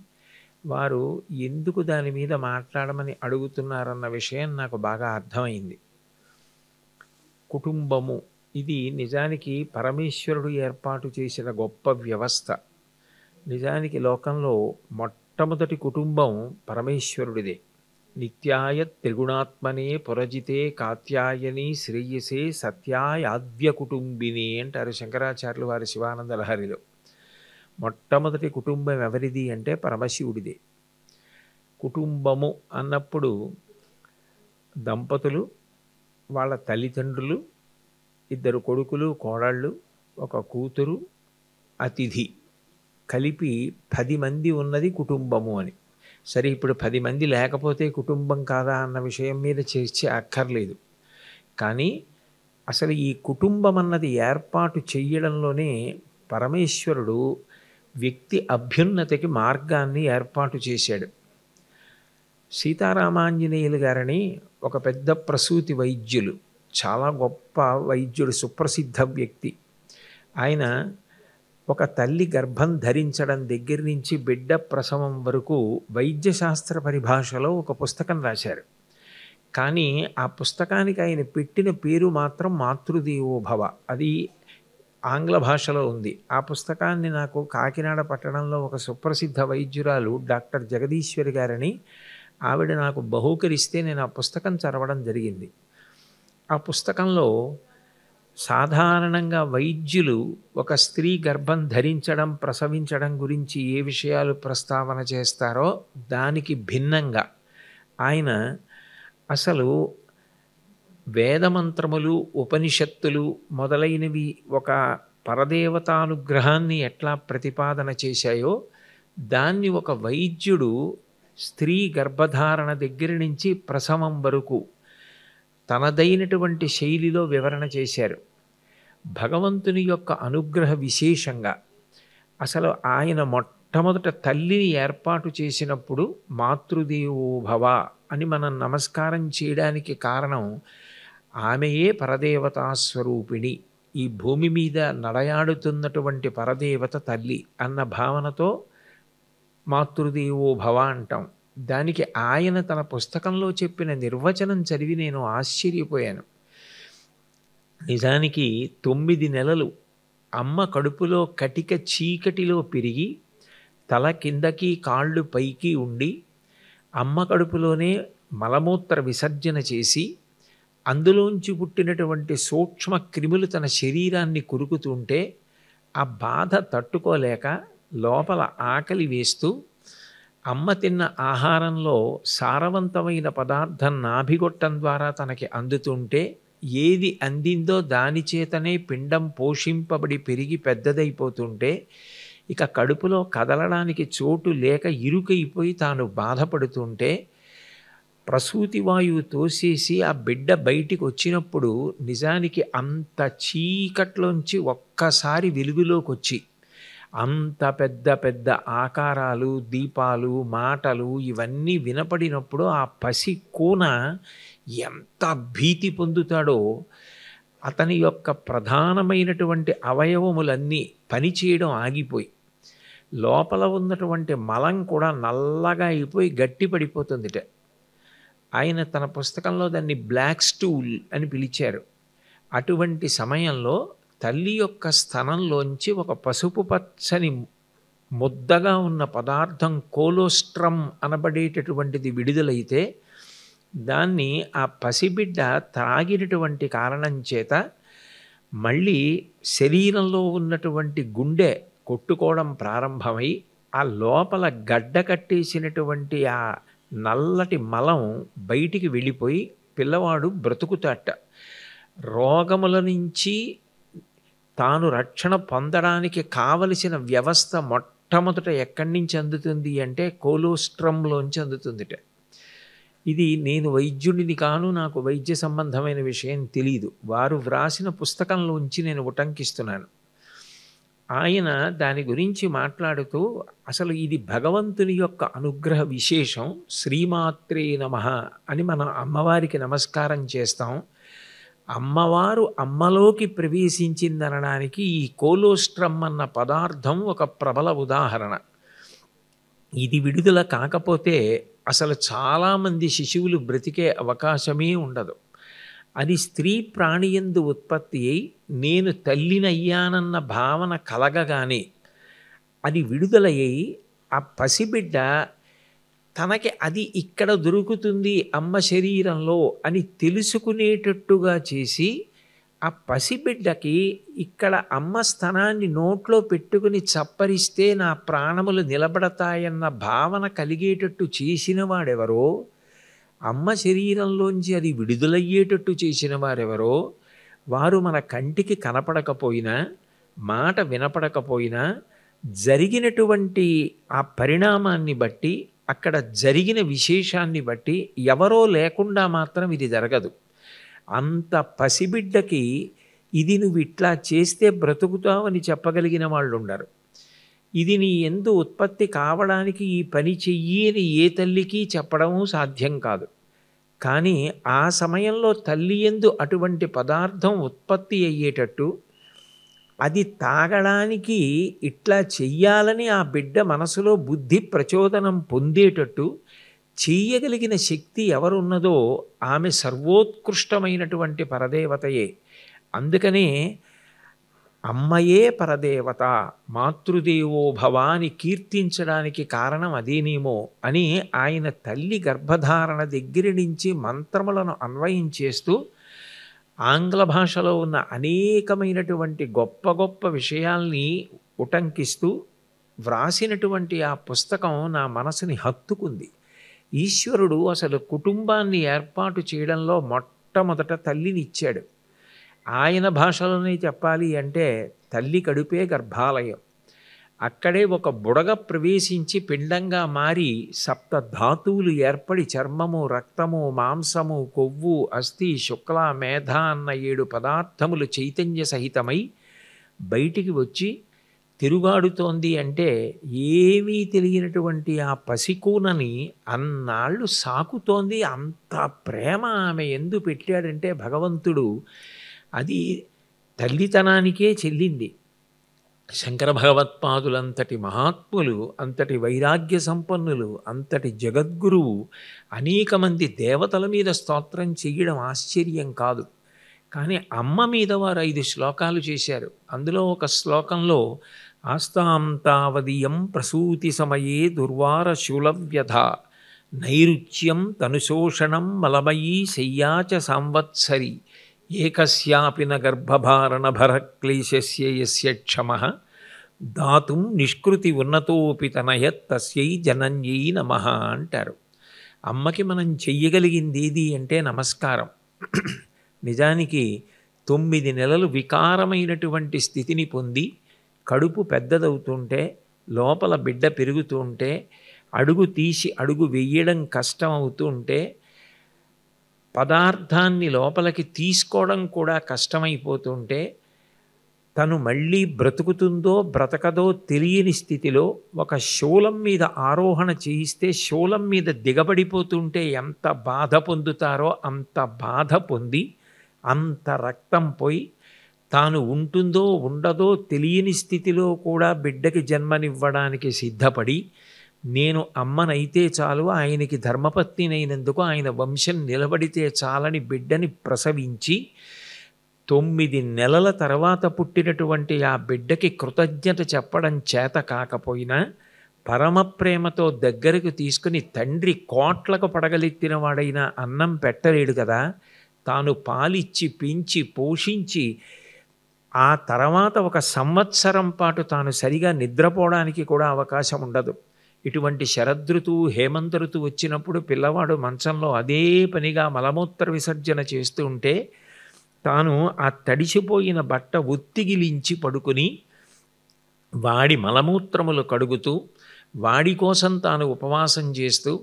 Speaker 6: వారు ఎందుకు దాని మీద మాట్లాడమని అడుగుతున్నారన్న విషయం నాకు బాగా అర్థమైంది. కుటుంబము ఇది నిజానికి పరమేశ్వరుడు ఏర్పాటు చేసిన గొప్ప వ్యవస్థ. నిజానికి లోకంలో మొట్టమొదటి కుటుంబం పరమేశ్వరుడిదే. నిత్యాయ త్రిగుణాత్మనే పురజితే కాత్యాయని శ్రేయసే సత్యాయాద్య కుటుంబిని అంటారు శంకరాచార్యులు వారి శివానంద లహరిలో. మొట్టమొదటి కుటుంబం ఎవరిది అంటే పరమశివుడిదే. కుటుంబము అన్నప్పుడు దంపతులు, వాళ్ళ తల్లిదండ్రులు, 2 కొడుకులు కోడళ్ళు, 1 కూతురు, అతిథి కలిపి 10 మంది ఉన్నది కుటుంబము అని. సరే, ఇప్పుడు 10 మంది లేకపోతే కుటుంబం కాదా అన్న విషయం మీద చర్చ అక్కర్లేదు. కానీ అసలు ఈ కుటుంబం అన్నది ఏర్పాటు చెయ్యడంలోనే పరమేశ్వరుడు వ్యక్తి అభ్యున్నతికి మార్గాన్ని ఏర్పాటు చేశాడు. సీతారామాంజనేయులు గారని ఒక పెద్ద ప్రసూతి వైద్యులు, చాలా గొప్ప వైద్యుడు, సుప్రసిద్ధ వ్యక్తి. ఆయన ఒక తల్లి గర్భం ధరించడం దగ్గర నుంచి బిడ్డ ప్రసవం వరకు వైద్యశాస్త్ర పరిభాషలో ఒక పుస్తకం రాశారు. కానీ ఆ పుస్తకానికి ఆయన పెట్టిన పేరు మాత్రం మాతృదేవో భవ. అది ఆంగ్ల భాషలో ఉంది. ఆ పుస్తకాన్ని నాకు కాకినాడ పట్టణంలో ఒక సుప్రసిద్ధ వైద్యురాలు డాక్టర్ జగదీశ్వరి గారని ఆవిడ నాకు బహూకరిస్తే నేను ఆ పుస్తకం చదవడం జరిగింది. ఆ పుస్తకంలో సాధారణంగా వైద్యులు ఒక స్త్రీ గర్భం ధరించడం, ప్రసవించడం గురించి ఏ విషయాలు ప్రస్తావన చేస్తారో దానికి భిన్నంగా ఆయన అసలు వేదమంత్రములు, ఉపనిషత్తులు మొదలైనవి ఒక పరదేవతానుగ్రహాన్ని ఎట్లా ప్రతిపాదన చేశాయో దాన్ని ఒక వైద్యుడు స్త్రీ గర్భధారణ దగ్గర నుంచి ప్రసవం వరకు తనదైనటువంటి శైలిలో వివరణ చేశారు. భగవంతుని యొక్క అనుగ్రహ విశేషంగా అసలు ఆయన మొట్టమొదట తల్లిని ఏర్పాటు చేసినప్పుడు మాతృదేవో భవ అని మనం నమస్కారం చేయడానికి కారణం ఆమెయే పరదేవతా స్వరూపిణి, ఈ భూమి మీద నడయాడుతున్నటువంటి పరదేవత తల్లి అన్న భావనతో మాతృదేవో భవ అంటాం. దానికి ఆయన తన పుస్తకంలో చెప్పిన నిర్వచనం చదివి నేను ఆశ్చర్యపోయాను. నిజానికి 9 నెలలు అమ్మ కడుపులో కటిక చీకటిలో పెరిగి తల కిందకి కాళ్ళు పైకి ఉండి అమ్మ కడుపులోనే మలమూత్ర విసర్జన చేసి అందులోంచి పుట్టినటువంటి సూక్ష్మ క్రిములు తన శరీరాన్ని కురుకుతుంటే ఆ బాధ తట్టుకోలేక లోపల ఆకలి వేస్తూ అమ్మ తిన్న ఆహారంలో సారవంతమైన పదార్థం నాభిగొట్టం ద్వారా తనకి అందుతుంటే ఏది అందిందో దాని చేతనే పిండం పోషింపబడి పెరిగి పెద్దదైపోతుంటే ఇక కడుపులో కదలడానికి చోటు లేక ఇరుకైపోయి తాను బాధపడుతుంటే ప్రసూతి వాయువు తోసేసి ఆ బిడ్డ బయటికి వచ్చినప్పుడు నిజానికి అంత చీకట్లోంచి ఒక్కసారి వెలుగులోకి వచ్చి అంత పెద్ద పెద్ద ఆకారాలు, దీపాలు, మాటలు ఇవన్నీ వినపడినప్పుడు ఆ పసి కూన ఎంత భీతి పొందుతాడో, అతని యొక్క ప్రధానమైనటువంటి అవయవములన్నీ పనిచేయడం ఆగిపోయి లోపల ఉన్నటువంటి మలం కూడా నల్లగా అయిపోయి గట్టి పడిపోతుందిట. ఆయన తన పుస్తకంలో దాన్ని బ్లాక్ స్టూల్ అని పిలిచారు. అటువంటి సమయంలో తల్లి యొక్క స్థనంలోంచి ఒక పసుపు పచ్చని ముద్దగా ఉన్న పదార్థం కోలోస్ట్రమ్ అనబడేటటువంటిది విడుదలైతే దాన్ని ఆ పసిబిడ్డ త్రాగినటువంటి కారణం చేత మళ్ళీ శరీరంలో ఉన్నటువంటి గుండె కొట్టుకోవడం ప్రారంభమై ఆ లోపల గడ్డ కట్టేసినటువంటి ఆ నల్లటి మలం బయటికి వెళ్ళిపోయి పిల్లవాడు బ్రతుకుతాట. రోగముల నుంచి తాను రక్షణ పొందడానికి కావలసిన వ్యవస్థ మొట్టమొదట ఎక్కడి నుంచి అందుతుంది అంటే కోలోస్ట్రమ్లోంచి అందుతుందిట. ఇది నేను వైద్యుడిని కాను, నాకు వైద్య సంబంధమైన విషయం తెలియదు. వారు వ్రాసిన పుస్తకంలోంచి నేను ఉటంకిస్తున్నాను. ఆయన దాని గురించి మాట్లాడుతూ అసలు ఇది భగవంతుని యొక్క అనుగ్రహ విశేషం, శ్రీమాత్రే నమః అని మనం అమ్మవారికి నమస్కారం చేస్తాం. అమ్మవారు అమ్మలోకి ప్రవేశించిందనడానికి ఈ కోలోస్ట్రమ్ అన్న పదార్థం ఒక ప్రబల ఉదాహరణ. ఇది విడుదల కాకపోతే అసలు చాలామంది శిశువులు బ్రతికే అవకాశమే ఉండదు. అది స్త్రీ ప్రాణియందు ఉత్పత్తి అయి నేను తల్లినయ్యానన్న భావన కలగగానే అది విడుదలయ్యి ఆ పసిబిడ్డ తనకి అది ఇక్కడ దొరుకుతుంది అమ్మ శరీరంలో అని తెలుసుకునేటట్టుగా చేసి ఆ పసిబిడ్డకి ఇక్కడ అమ్మ స్థనాన్ని నోట్లో పెట్టుకుని చప్పరిస్తే నా ప్రాణములు నిలబడతాయన్న భావన కలిగేటట్టు చేసిన వాడెవరో, అమ్మ శరీరంలోంచి అది విడుదలయ్యేటట్టు చేసిన వారెవరో, వారు మన కంటికి కనపడకపోయినా మాట వినపడకపోయినా జరిగినటువంటి ఆ పరిణామాన్ని బట్టి అక్కడ జరిగిన విశేషాన్ని బట్టి ఎవరో లేకుండా మాత్రం ఇది జరగదు. అంత పసిబిడ్డకి ఇది నువ్వు ఇట్లా చేస్తే బ్రతుకుతావని చెప్పగలిగిన వాళ్ళు ఉండరు. ఇది నీ యందు ఉత్పత్తి కావడానికి ఈ పని చెయ్యి అని ఏ తల్లికి చెప్పడము సాధ్యం కాదు. కానీ ఆ సమయంలో తల్లి యందు అటువంటి పదార్థం ఉత్పత్తి అయ్యేటట్టు అది తాగడానికి ఇట్లా చెయ్యాలని ఆ బిడ్డ మనసులో బుద్ధి ప్రచోదనం పొందేటట్టు చెయ్యగలిగిన శక్తి ఎవరున్నదో ఆమె సర్వోత్కృష్టమైనటువంటి పరదేవతయే. అందుకనే అమ్మయే పరదేవత, మాతృదేవో భవ అని కీర్తించడానికి కారణం అదేనేమో అని ఆయన తల్లి గర్భధారణ దగ్గర నుంచి మంత్రములను అన్వయం చేస్తూ ఆంగ్ల భాషలో ఉన్న అనేకమైనటువంటి గొప్ప గొప్ప విషయాల్ని ఉటంకిస్తూ వ్రాసినటువంటి ఆ పుస్తకం నా మనసుని హత్తుకుంది. ఈశ్వరుడు అసలు కుటుంబాన్ని ఏర్పాటు చేయడంలో మొట్టమొదట తల్లిని ఇచ్చాడు. ఆయన భాషలోనే చెప్పాలి అంటే తల్లి కడుపే గర్భాలయం. అక్కడే ఒక బుడగ ప్రవేశించి పిండంగా మారి సప్త ధాతువులు ఏర్పడి చర్మము, రక్తము, మాంసము, కొవ్వు, అస్థి, శుక్ల, మేధ అన్న 7 పదార్థములు చైతన్య సహితమై బయటికి వచ్చి తిరుగాడుతోంది అంటే ఏమీ తెలియనటువంటి ఆ పసికూనని అన్నాళ్ళు సాకుతోంది. అంత ప్రేమ ఆమె ఎందు పెట్టాడంటే భగవంతుడు అది తల్లితనానికే చెల్లింది. శంకర భగవత్పాదులంతటి మహాత్ములు, అంతటి వైరాగ్య సంపన్నులు, అంతటి జగద్గురువు అనేక మంది దేవతల మీద స్తోత్రం చెయ్యడం ఆశ్చర్యం కాదు. కానీ అమ్మ మీద వారు 5 శ్లోకాలు చేశారు. అందులో ఒక శ్లోకంలో ఆస్తాం తావదీయం ప్రసూతి సమయే దుర్వార శూలవ్యధ నైరుచ్యం తనుశోషణం మలమయీ శయ్యాచ సంవత్సరి ఏకస్యాపి న గర్భభారణ భరక్లేశస్య యస్య క్షమః దాతుం నిష్కృతి ఉన్నతోపి తనయత్ తస్యై జనన్యై నమః అంటారు. అమ్మకి మనం చెయ్యగలిగింది ఏది అంటే నమస్కారం. నిజానికి 9 నెలలు వికారమైనటువంటి స్థితిని పొంది కడుపు పెద్దదవుతుంటే లోపల బిడ్డ పెరుగుతూ ఉంటే అడుగు తీసి అడుగు వెయ్యడం కష్టం అవుతూ ఉంటే పదార్థాన్ని లోపలికి తీసుకోవడం కూడా కష్టమైపోతుంటే తను మళ్ళీ బ్రతుకుతుందో బ్రతకదో తెలియని స్థితిలో ఒక శూలం మీద ఆరోహణ చేయిస్తే శూలం మీద దిగబడిపోతుంటే ఎంత బాధ పొందుతారో అంత బాధ పొంది అంత రక్తం పోయి తాను ఉంటుందో ఉండదో తెలియని స్థితిలో కూడా బిడ్డకి జన్మనివ్వడానికి సిద్ధపడి నేను అమ్మనైతే చాలు, ఆయనకి ధర్మపత్నినైనందుకు ఆయన వంశం నిలబడితే చాలని బిడ్డని ప్రసవించి 9 నెలల తర్వాత పుట్టినటువంటి ఆ బిడ్డకి కృతజ్ఞత చెప్పడం చేత కాకపోయినా పరమ ప్రేమతో దగ్గరకు తీసుకుని తండ్రి కోట్లకు పడగలెత్తిన వాడైనా అన్నం పెట్టలేడు కదా, తాను పాలిచ్చి పెంచి పోషించి ఆ తర్వాత 1 సంవత్సరం పాటు తాను సరిగా నిద్రపోవడానికి కూడా అవకాశం ఉండదు. ఇటువంటి శరదృతువు హేమంత ఋతువు వచ్చినప్పుడు పిల్లవాడు మంచంలో అదే పనిగా మలమూత్ర విసర్జన చేస్తూ ఉంటే తాను ఆ తడిసిపోయిన బట్ట ఒత్తిగిలించి పడుకుని వాడి మలమూత్రములు కడుగుతూ వాడి కోసం తాను ఉపవాసం చేస్తూ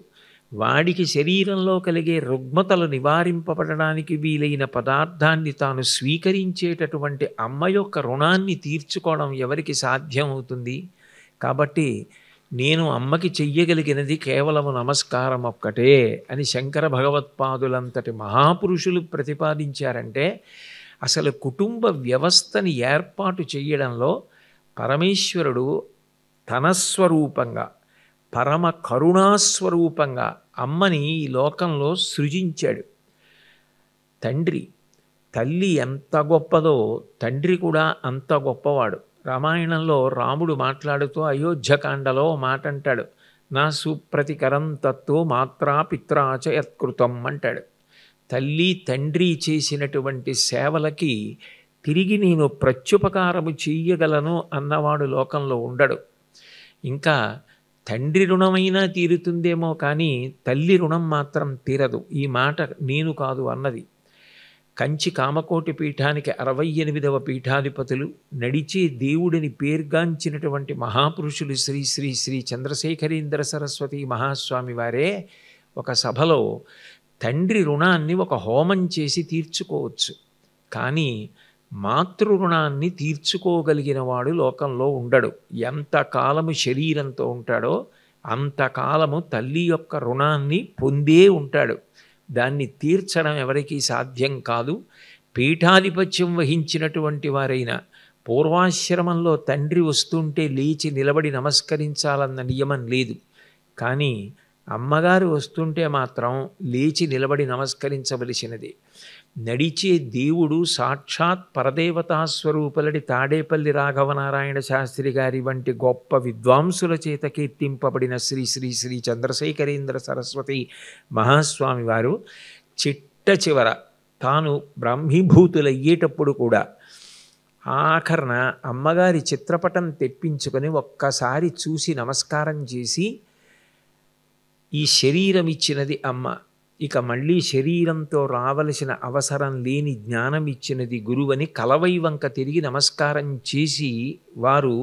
Speaker 6: వాడికి శరీరంలో కలిగే రుగ్మతలు నివారింపబడడానికి వీలైన పదార్థాన్ని తాను స్వీకరించేటటువంటి అమ్మ యొక్క రుణాన్ని తీర్చుకోవడం ఎవరికి సాధ్యం అవుతుంది? కాబట్టి నేను అమ్మకి చెయ్యగలిగినది కేవలము నమస్కారం ఒక్కటే అని శంకర భగవత్పాదులంతటి మహాపురుషులు ప్రతిపాదించారంటే అసలు కుటుంబ వ్యవస్థని ఏర్పాటు చేయడంలో పరమేశ్వరుడు తన స్వరూపంగా పరమ కరుణాస్వరూపంగా అమ్మని ఈ లోకంలో సృజించాడు. తల్లి ఎంత గొప్పదో తండ్రి కూడా అంత గొప్పవాడు. రామాయణంలో రాముడు మాట్లాడుతూ అయోధ్యకాండలో మాట అంటాడు, నా సుప్రతికరం తత్తో మాత్రా పిత్రాచ యత్కృతం అంటాడు. తల్లి తండ్రి చేసినటువంటి సేవలకి తిరిగి నేను ప్రత్యుపకారము చెయ్యగలను అన్నవాడు లోకంలో ఉండడు. ఇంకా తండ్రి రుణమైనా తీరుతుందేమో కానీ తల్లి రుణం మాత్రం తీరదు. ఈ మాట నేను కాదు అన్నది. కంచి కామకోటి పీఠానికి 68వ పీఠాధిపతులు, నడిచే దేవుడిని పేర్గాంచినటువంటి మహాపురుషులు శ్రీ శ్రీ శ్రీ చంద్రశేఖరేంద్ర సరస్వతి మహాస్వామి వారే ఒక సభలో తండ్రి రుణాన్ని ఒక హోమం చేసి తీర్చుకోవచ్చు, కానీ మాతృ రుణాన్ని తీర్చుకోగలిగిన వాడు లోకంలో ఉండడు. ఎంతకాలము శరీరంతో ఉంటాడో అంతకాలము తల్లి యొక్క రుణాన్ని పొందే ఉంటాడు. దాన్ని తీర్చడం ఎవరికీ సాధ్యం కాదు. పీఠాధిపత్యం వహించినటువంటి వారైన పూర్వాశ్రమంలో తండ్రి వస్తుంటే లేచి నిలబడి నమస్కరించాలన్న నియమం లేదు, కానీ అమ్మగారు వస్తుంటే మాత్రం లేచి నిలబడి నమస్కరించవలసినది. నడిచే దేవుడు సాక్షాత్ పరదేవతా స్వరూపులడి తాడేపల్లి రాఘవనారాయణ శాస్త్రి గారి వంటి గొప్ప విద్వాంసుల చేత కీర్తింపబడిన శ్రీ శ్రీ శ్రీ చంద్రశేఖరేంద్ర సరస్వతి మహాస్వామి వారు చిట్ట చివర తాను బ్రహ్మీభూతులయ్యేటప్పుడు కూడా ఆఖరణ అమ్మగారి చిత్రపటం తెప్పించుకొని ఒక్కసారి చూసి నమస్కారం చేసి, ఈ శరీరం ఇచ్చినది అమ్మ, ఇక మళ్ళీ శరీరంతో రావలసిన అవసరం లేని జ్ఞానం ఇచ్చినది గురువని కలవై వంక తిరిగి నమస్కారం చేసి వారు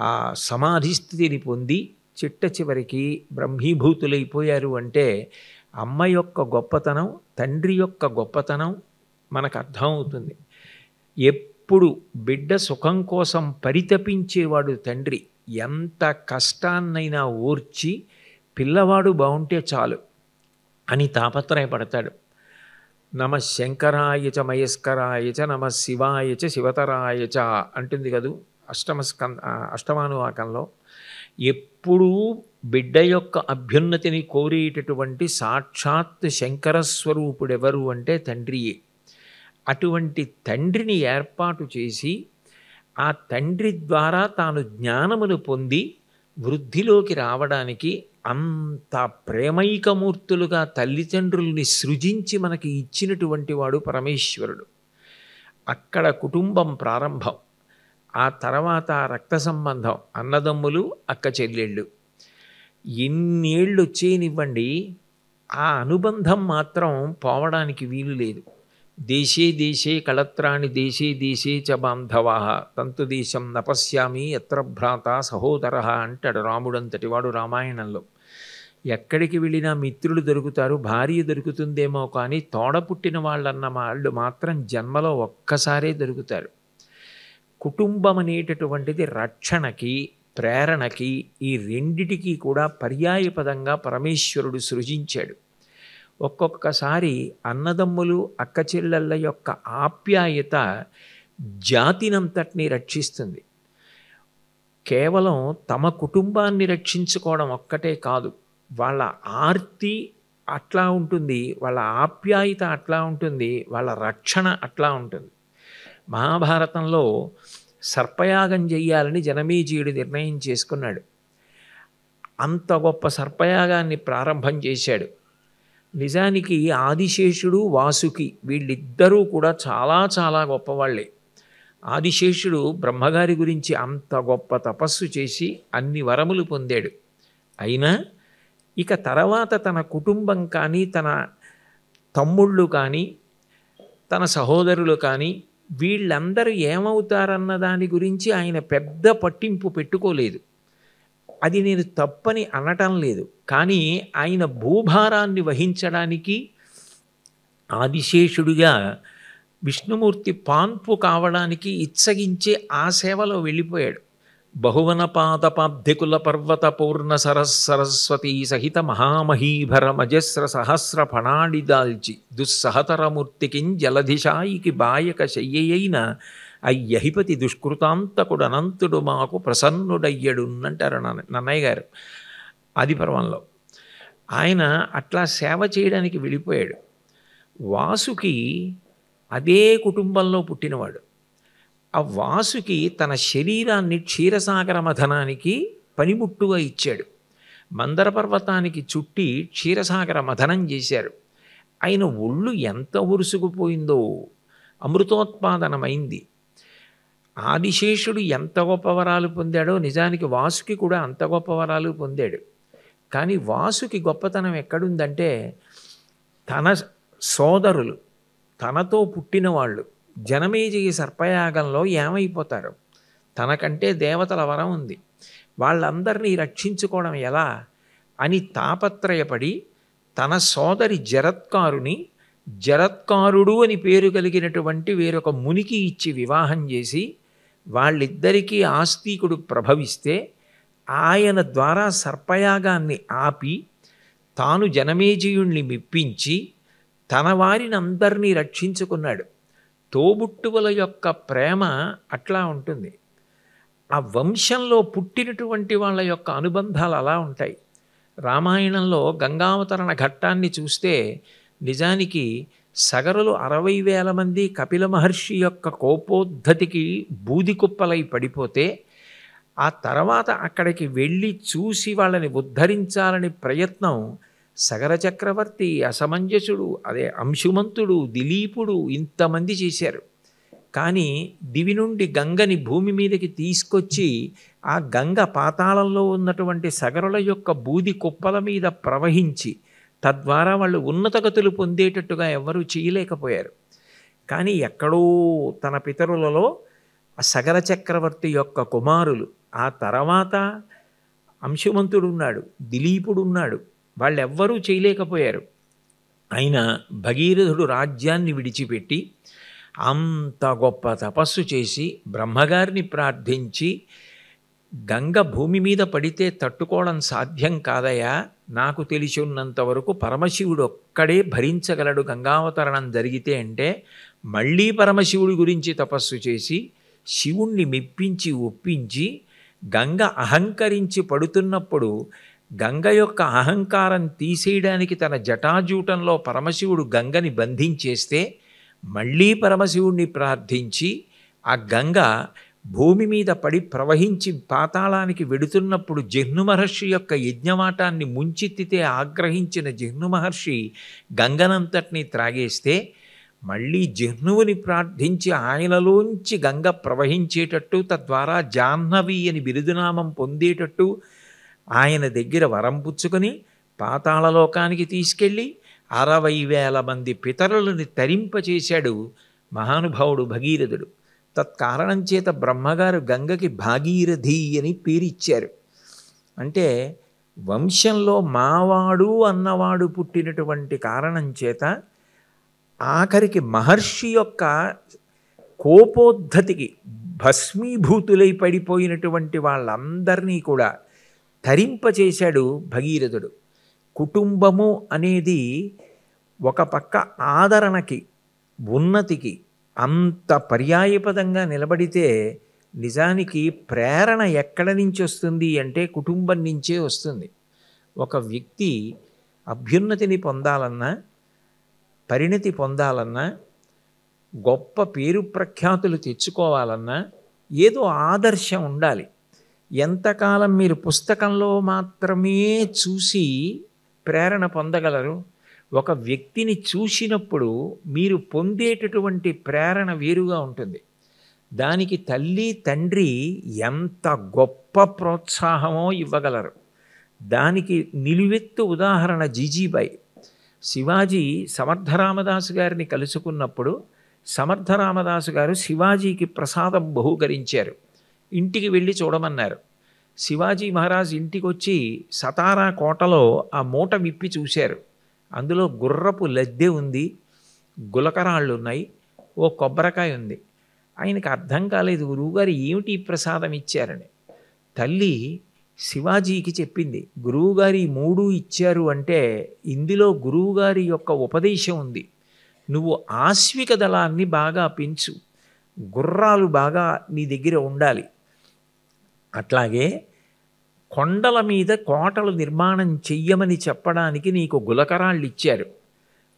Speaker 6: ఆ సమాధి స్థితిని పొంది చిట్ట చివరికి బ్రహ్మీభూతులైపోయారు. అంటే అమ్మ యొక్క గొప్పతనం, తండ్రి యొక్క గొప్పతనం మనకు అర్థమవుతుంది. ఎప్పుడు బిడ్డ సుఖం కోసం పరితపించేవాడు తండ్రి. ఎంత కష్టాన్నైనా ఓర్చి పిల్లవాడు బాగుంటే చాలు అని తాపత్రయపడతాడు. నమ శంకరాయ చ మయస్కరాయ చ నమ శివాయ చ శివతరాయ చ అంటుంది కదూ అష్టమానువాకంలో. ఎప్పుడూ బిడ్డ యొక్క అభ్యున్నతిని కోరేటటువంటి సాక్షాత్ శంకరస్వరూపుడెవరు అంటే తండ్రియే. అటువంటి తండ్రిని ఏర్పాటు చేసి ఆ తండ్రి ద్వారా తాను జ్ఞానమును పొంది వృద్ధిలోకి రావడానికి అంత ప్రేమైకమూర్తులుగా తల్లిదండ్రుల్ని సృజించి మనకి ఇచ్చినటువంటి వాడు పరమేశ్వరుడు. అక్కడ కుటుంబం ప్రారంభం, ఆ తర్వాత రక్త సంబంధం, అన్నదమ్ములు, అక్క చెల్లెళ్ళు. ఎన్నేళ్ళు వచ్చేనివ్వండి, ఆ అనుబంధం మాత్రం పోవడానికి వీలు లేదు. దేశే దేశే కళత్రాణి దేశే దేశే చ బాంధవా తంతు దేశం నపశ్యామి ఎత్ర భ్రాత సహోదర అంటాడు రాముడంతటి వాడు రామాయణంలో. ఎక్కడికి వెళ్ళినా మిత్రులు దొరుకుతారు, భార్య దొరుకుతుందేమో, కానీ తోడ పుట్టిన వాళ్ళన్న వాళ్ళు మాత్రం జన్మలో ఒక్కసారే దొరుకుతారు. కుటుంబం అనేటటువంటిది రక్షణకి, ప్రేరణకి, ఈ రెండిటికి కూడా పర్యాయపదంగా పరమేశ్వరుడు సృజించాడు. ఒక్కొక్కసారి అన్నదమ్ములు, అక్క చెల్లెళ్ళ యొక్క ఆప్యాయత జాతినంతటినీ రక్షిస్తుంది. కేవలం తమ కుటుంబాన్ని రక్షించుకోవడం ఒక్కటే కాదు, వాళ్ళ ఆర్తి అట్లా ఉంటుంది, వాళ్ళ ఆప్యాయత అట్లా ఉంటుంది, వాళ్ళ రక్షణ అట్లా ఉంటుంది. మహాభారతంలో సర్పయాగం చెయ్యాలని జనమేజయుడు నిర్ణయం చేసుకున్నాడు. అంత గొప్ప సర్పయాగాన్ని ప్రారంభం చేశాడు. నిజానికి ఆదిశేషుడు, వాసుకి వీళ్ళిద్దరూ కూడా చాలా చాలా గొప్పవాళ్ళే. ఆదిశేషుడు బ్రహ్మగారి గురించి అంత గొప్ప తపస్సు చేసి అన్ని వరములు పొందాడు. అయినా ఇక తర్వాత తన కుటుంబం కానీ, తన తమ్ముళ్ళు కానీ, తన సహోదరులు కానీ వీళ్ళందరూ ఏమవుతారన్న దాని గురించి ఆయన పెద్ద పట్టింపు పెట్టుకోలేదు. అది నేను తప్పని అనటం లేదు, కానీ ఆయన భూభారాన్ని వహించడానికి ఆదిశేషుడిగా విష్ణుమూర్తి పాన్పు కావడానికి ఇచ్చగించే ఆ సేవలో వెళ్ళిపోయాడు. బహువన పాదపాబ్ధికుల పర్వత పూర్ణ సరస్వతీ సహిత మహామహీభర మజస్ర సహస్ర ఫణాడి దాల్చి దుస్సహతరమూర్తికిం జలధిశాయికి బాయక శయ్యయైన అయ్యహిపతి దుష్కృతాంతకుడు అనంతుడు మాకు ప్రసన్నుడయ్యడు అంటారు నన్నయ్య గారు ఆదిపర్వంలో. ఆయన అట్లా సేవ చేయడానికి వెళ్ళిపోయాడు. వాసుకి అదే కుటుంబంలో పుట్టినవాడు. ఆ వాసుకి తన శరీరాన్ని క్షీరసాగర మథనానికి పనిముట్టుగా ఇచ్చాడు. మందర పర్వతానికి చుట్టి క్షీరసాగర మథనం చేశారు. ఆయన ఒళ్ళు ఎంత ఉరుసుకుపోయిందో, అమృతోత్పాదనమైంది. ఆదిశేషుడు ఎంత గొప్ప వరాలు పొందాడో నిజానికి వాసుకి కూడా అంత గొప్ప వరాలు పొందాడు. కానీ వాసుకి గొప్పతనం ఎక్కడుందంటే, తన సోదరులు, తనతో పుట్టిన వాళ్ళు జనమేజయ సర్పయాగంలో ఏమైపోతారు? తనకంటే దేవతల వరం ఉంది, వాళ్ళందరినీ రక్షించుకోవడం ఎలా అని తాపత్రయపడి తన సోదరి జరత్కారుని, జరత్కారుడు అని పేరు కలిగినటువంటి వేరొక మునికి ఇచ్చి వివాహం చేసి వాళ్ళిద్దరికీ ఆస్తికుడు ప్రభవిస్తే ఆయన ద్వారా సర్పయాగాన్ని ఆపి తాను జనమేజయుణ్ణి మెప్పించి తన వారిని అందరినీ రక్షించుకున్నాడు. తోబుట్టువుల యొక్క ప్రేమ అట్లా ఉంటుంది. ఆ వంశంలో పుట్టినటువంటి వాళ్ళ యొక్క అనుబంధాలు అలా ఉంటాయి. రామాయణంలో గంగావతరణ ఘట్టాన్ని చూస్తే నిజానికి సగరులు 60,000 మంది కపిల మహర్షి యొక్క కోపోద్ధతికి బూది కుప్పలై పడిపోతే ఆ తర్వాత అక్కడికి వెళ్ళి చూసి వాళ్ళని ఉద్ధరించాలని ప్రయత్నం సగర చక్రవర్తి, అసమంజసుడు, అదే అంశుమంతుడు, దిలీపుడు ఇంతమంది చేశారు. కానీ దివి నుండి గంగని భూమి మీదకి తీసుకొచ్చి ఆ గంగ పాతాళంలో ఉన్నటువంటి సగరుల యొక్క బూది కుప్పల మీద ప్రవహించి తద్వారా వాళ్ళు ఉన్నతగతులు పొందేటట్టుగా ఎవరూ చేయలేకపోయారు. కానీ ఎక్కడో తన పితరులలో సగర చక్రవర్తి యొక్క కుమారులు, ఆ తర్వాత అంశుమంతుడు ఉన్నాడు, దిలీపుడు ఉన్నాడు, వాళ్ళెవ్వరూ చేయలేకపోయారు. అయినా భగీరథుడు రాజ్యాన్ని విడిచిపెట్టి అంత గొప్ప తపస్సు చేసి బ్రహ్మగారిని ప్రార్థించి, గంగ భూమి మీద పడితే తట్టుకోవడం సాధ్యం కాదయా, నాకు తెలిసి ఉన్నంతవరకు పరమశివుడు ఒక్కడే భరించగలడు గంగావతరణం జరిగితే అంటే, మళ్ళీ పరమశివుడి గురించి తపస్సు చేసి శివుణ్ణి మెప్పించి ఒప్పించి గంగ అహంకరించి పడుతున్నప్పుడు గంగ యొక్క అహంకారం తీసేయడానికి తన జటాజూటంలో పరమశివుడు గంగని బంధించేస్తే మళ్ళీ పరమశివుణ్ణి ప్రార్థించి ఆ గంగ భూమి మీద పడి ప్రవహించి పాతాళానికి వెడుతున్నప్పుడు జహ్ను మహర్షి యొక్క యజ్ఞవాటాన్ని ముంచెత్తితే ఆగ్రహించిన జహ్ను మహర్షి గంగనంతటినీ త్రాగేస్తే మళ్ళీ జహ్నువుని ప్రార్థించి ఆయనలోంచి గంగ ప్రవహించేటట్టు, తద్వారా జాహ్నవి అని బిరుదునామం పొందేటట్టు ఆయన దగ్గర వరం పుచ్చుకొని పాతాళలోకానికి తీసుకెళ్ళి 60,000 మంది పితరులని తరింపచేశాడు మహానుభావుడు భగీరథుడు. తత్కారణం చేత బ్రహ్మగారు గంగకి భాగీరథి అని పేరిచ్చారు. అంటే వంశంలో మావాడు అన్నవాడు పుట్టినటువంటి కారణం చేత ఆఖరికి మహర్షి యొక్క కోపోద్ధతికి భస్మీభూతులై పడిపోయినటువంటి వాళ్ళందరినీ కూడా తరింపచేశాడు భగీరథుడు. కుటుంబము అనేది ఒక పక్క ఆదరణకి, ఉన్నతికి అంత పర్యాయపదంగా నిలబడితే నిజానికి ప్రేరణ ఎక్కడ నుంచి వస్తుంది అంటే కుటుంబం నుంచే వస్తుంది. ఒక వ్యక్తి అభ్యున్నతిని పొందాలన్నా, పరిణతి పొందాలన్నా, గొప్ప పేరు ప్రఖ్యాతులు తెచ్చుకోవాలన్నా ఏదో ఆదర్శం ఉండాలి. ఎంతకాలం మీరు పుస్తకంలో మాత్రమే చూసి ప్రేరణ పొందగలరు? ఒక వ్యక్తిని చూసినప్పుడు మీరు పొందేటటువంటి ప్రేరణ వేరుగా ఉంటుంది. దానికి తల్లి తండ్రి ఎంత గొప్ప ప్రోత్సాహమో ఇవ్వగలరు. దానికి నిలువెత్తు ఉదాహరణ జీజీబాయి. శివాజీ సమర్థరామదాసు గారిని కలుసుకున్నప్పుడు సమర్థరామదాసు గారు శివాజీకి ప్రసాదం బహూకరించారు. ఇంటికి వెళ్ళి చూడమన్నారు. శివాజీ మహారాజ్ ఇంటికి వచ్చి సతారా కోటలో ఆ మూట విప్పి చూశారు. అందులో గుర్రపు లద్దె ఉంది, గులకరాళ్ళు ఉన్నాయి, ఓ కొబ్బరికాయ ఉంది. ఆయనకు అర్థం కాలేదు, గురువుగారు ఏమిటి ఈ ప్రసాదం ఇచ్చారని. తల్లి శివాజీకి చెప్పింది, గురువుగారు ఈ 3 ఇచ్చారు అంటే ఇందులో గురువుగారి యొక్క ఉపదేశం ఉంది. నువ్వు ఆశ్విక దళాన్ని బాగా పెంచు, గుర్రాలు బాగా నీ దగ్గర ఉండాలి. అట్లాగే కొండల మీద కోటలు నిర్మాణం చెయ్యమని చెప్పడానికి నీకు గులకరాళ్ళు ఇచ్చారు.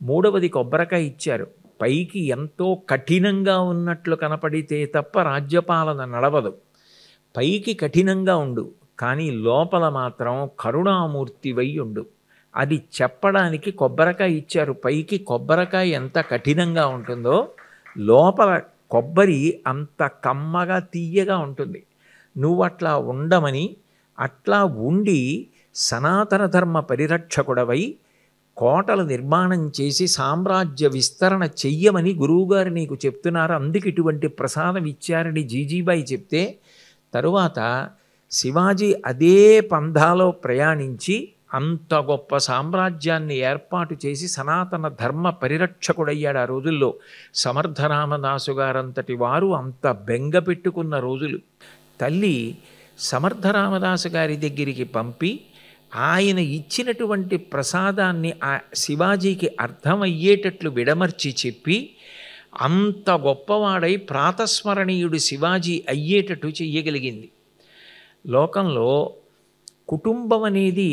Speaker 6: 3వది కొబ్బరికాయ ఇచ్చారు. పైకి ఎంతో కఠినంగా ఉన్నట్లు కనపడితే తప్ప రాజ్యపాలన నడవదు. పైకి కఠినంగా ఉండు, కానీ లోపల మాత్రం కరుణామూర్తివై ఉండు. అది చెప్పడానికి కొబ్బరికాయ ఇచ్చారు. పైకి కొబ్బరికాయ ఎంత కఠినంగా ఉంటుందో లోపల కొబ్బరి అంత కమ్మగా తీయగా ఉంటుంది. నువ్వు అట్లా ఉండమని, అట్లా ఉండి సనాతన ధర్మ పరిరక్షకుడవై కోటలు నిర్మాణం చేసి సామ్రాజ్య విస్తరణ చెయ్యమని గురువుగారు నీకు చెప్తున్నారు, అందుకు ఇటువంటి ప్రసాదం ఇచ్చారని జీజీబాయి చెప్తే, తరువాత శివాజీ అదే పంధాలో ప్రయాణించి అంత గొప్ప సామ్రాజ్యాన్ని ఏర్పాటు చేసి సనాతన ధర్మ పరిరక్షకుడయ్యాడు. ఆ రోజుల్లో సమర్థరామదాసు గారంతటి వారు అంత బెంగ పెట్టుకున్న రోజులు. తల్లి సమర్థరామదాసు గారి దగ్గరికి పంపి ఆయన ఇచ్చినటువంటి ప్రసాదాన్ని ఆ శివాజీకి అర్థమయ్యేటట్లు విడమర్చి చెప్పి అంత గొప్పవాడై ప్రాతస్మరణీయుడు శివాజీ అయ్యేటట్టు చెయ్యగలిగింది. లోకంలో కుటుంబం అనేది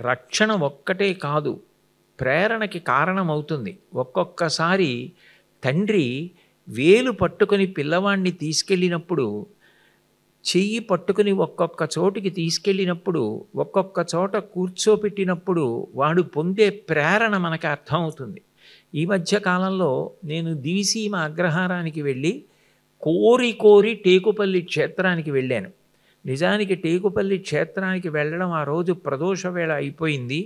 Speaker 6: రక్షణ ఒక్కటే కాదు, ప్రేరణకి కారణమవుతుంది. ఒక్కొక్కసారి తండ్రి వేలు పట్టుకొని పిల్లవాడిని తీసుకెళ్ళినప్పుడు, చెయ్యి పట్టుకుని ఒక్కొక్క చోటికి తీసుకెళ్ళినప్పుడు, ఒక్కొక్క చోట కూర్చోపెట్టినప్పుడు వాడు పొందే ప్రేరణ మనకు అర్థమవుతుంది. ఈ మధ్య కాలంలో నేను దివిసీమ అగ్రహారానికి వెళ్ళి కోరి టేకుపల్లి క్షేత్రానికి వెళ్ళాను. నిజానికి టేకుపల్లి క్షేత్రానికి వెళ్ళడం ఆ రోజు ప్రదోష వేళ అయిపోయింది.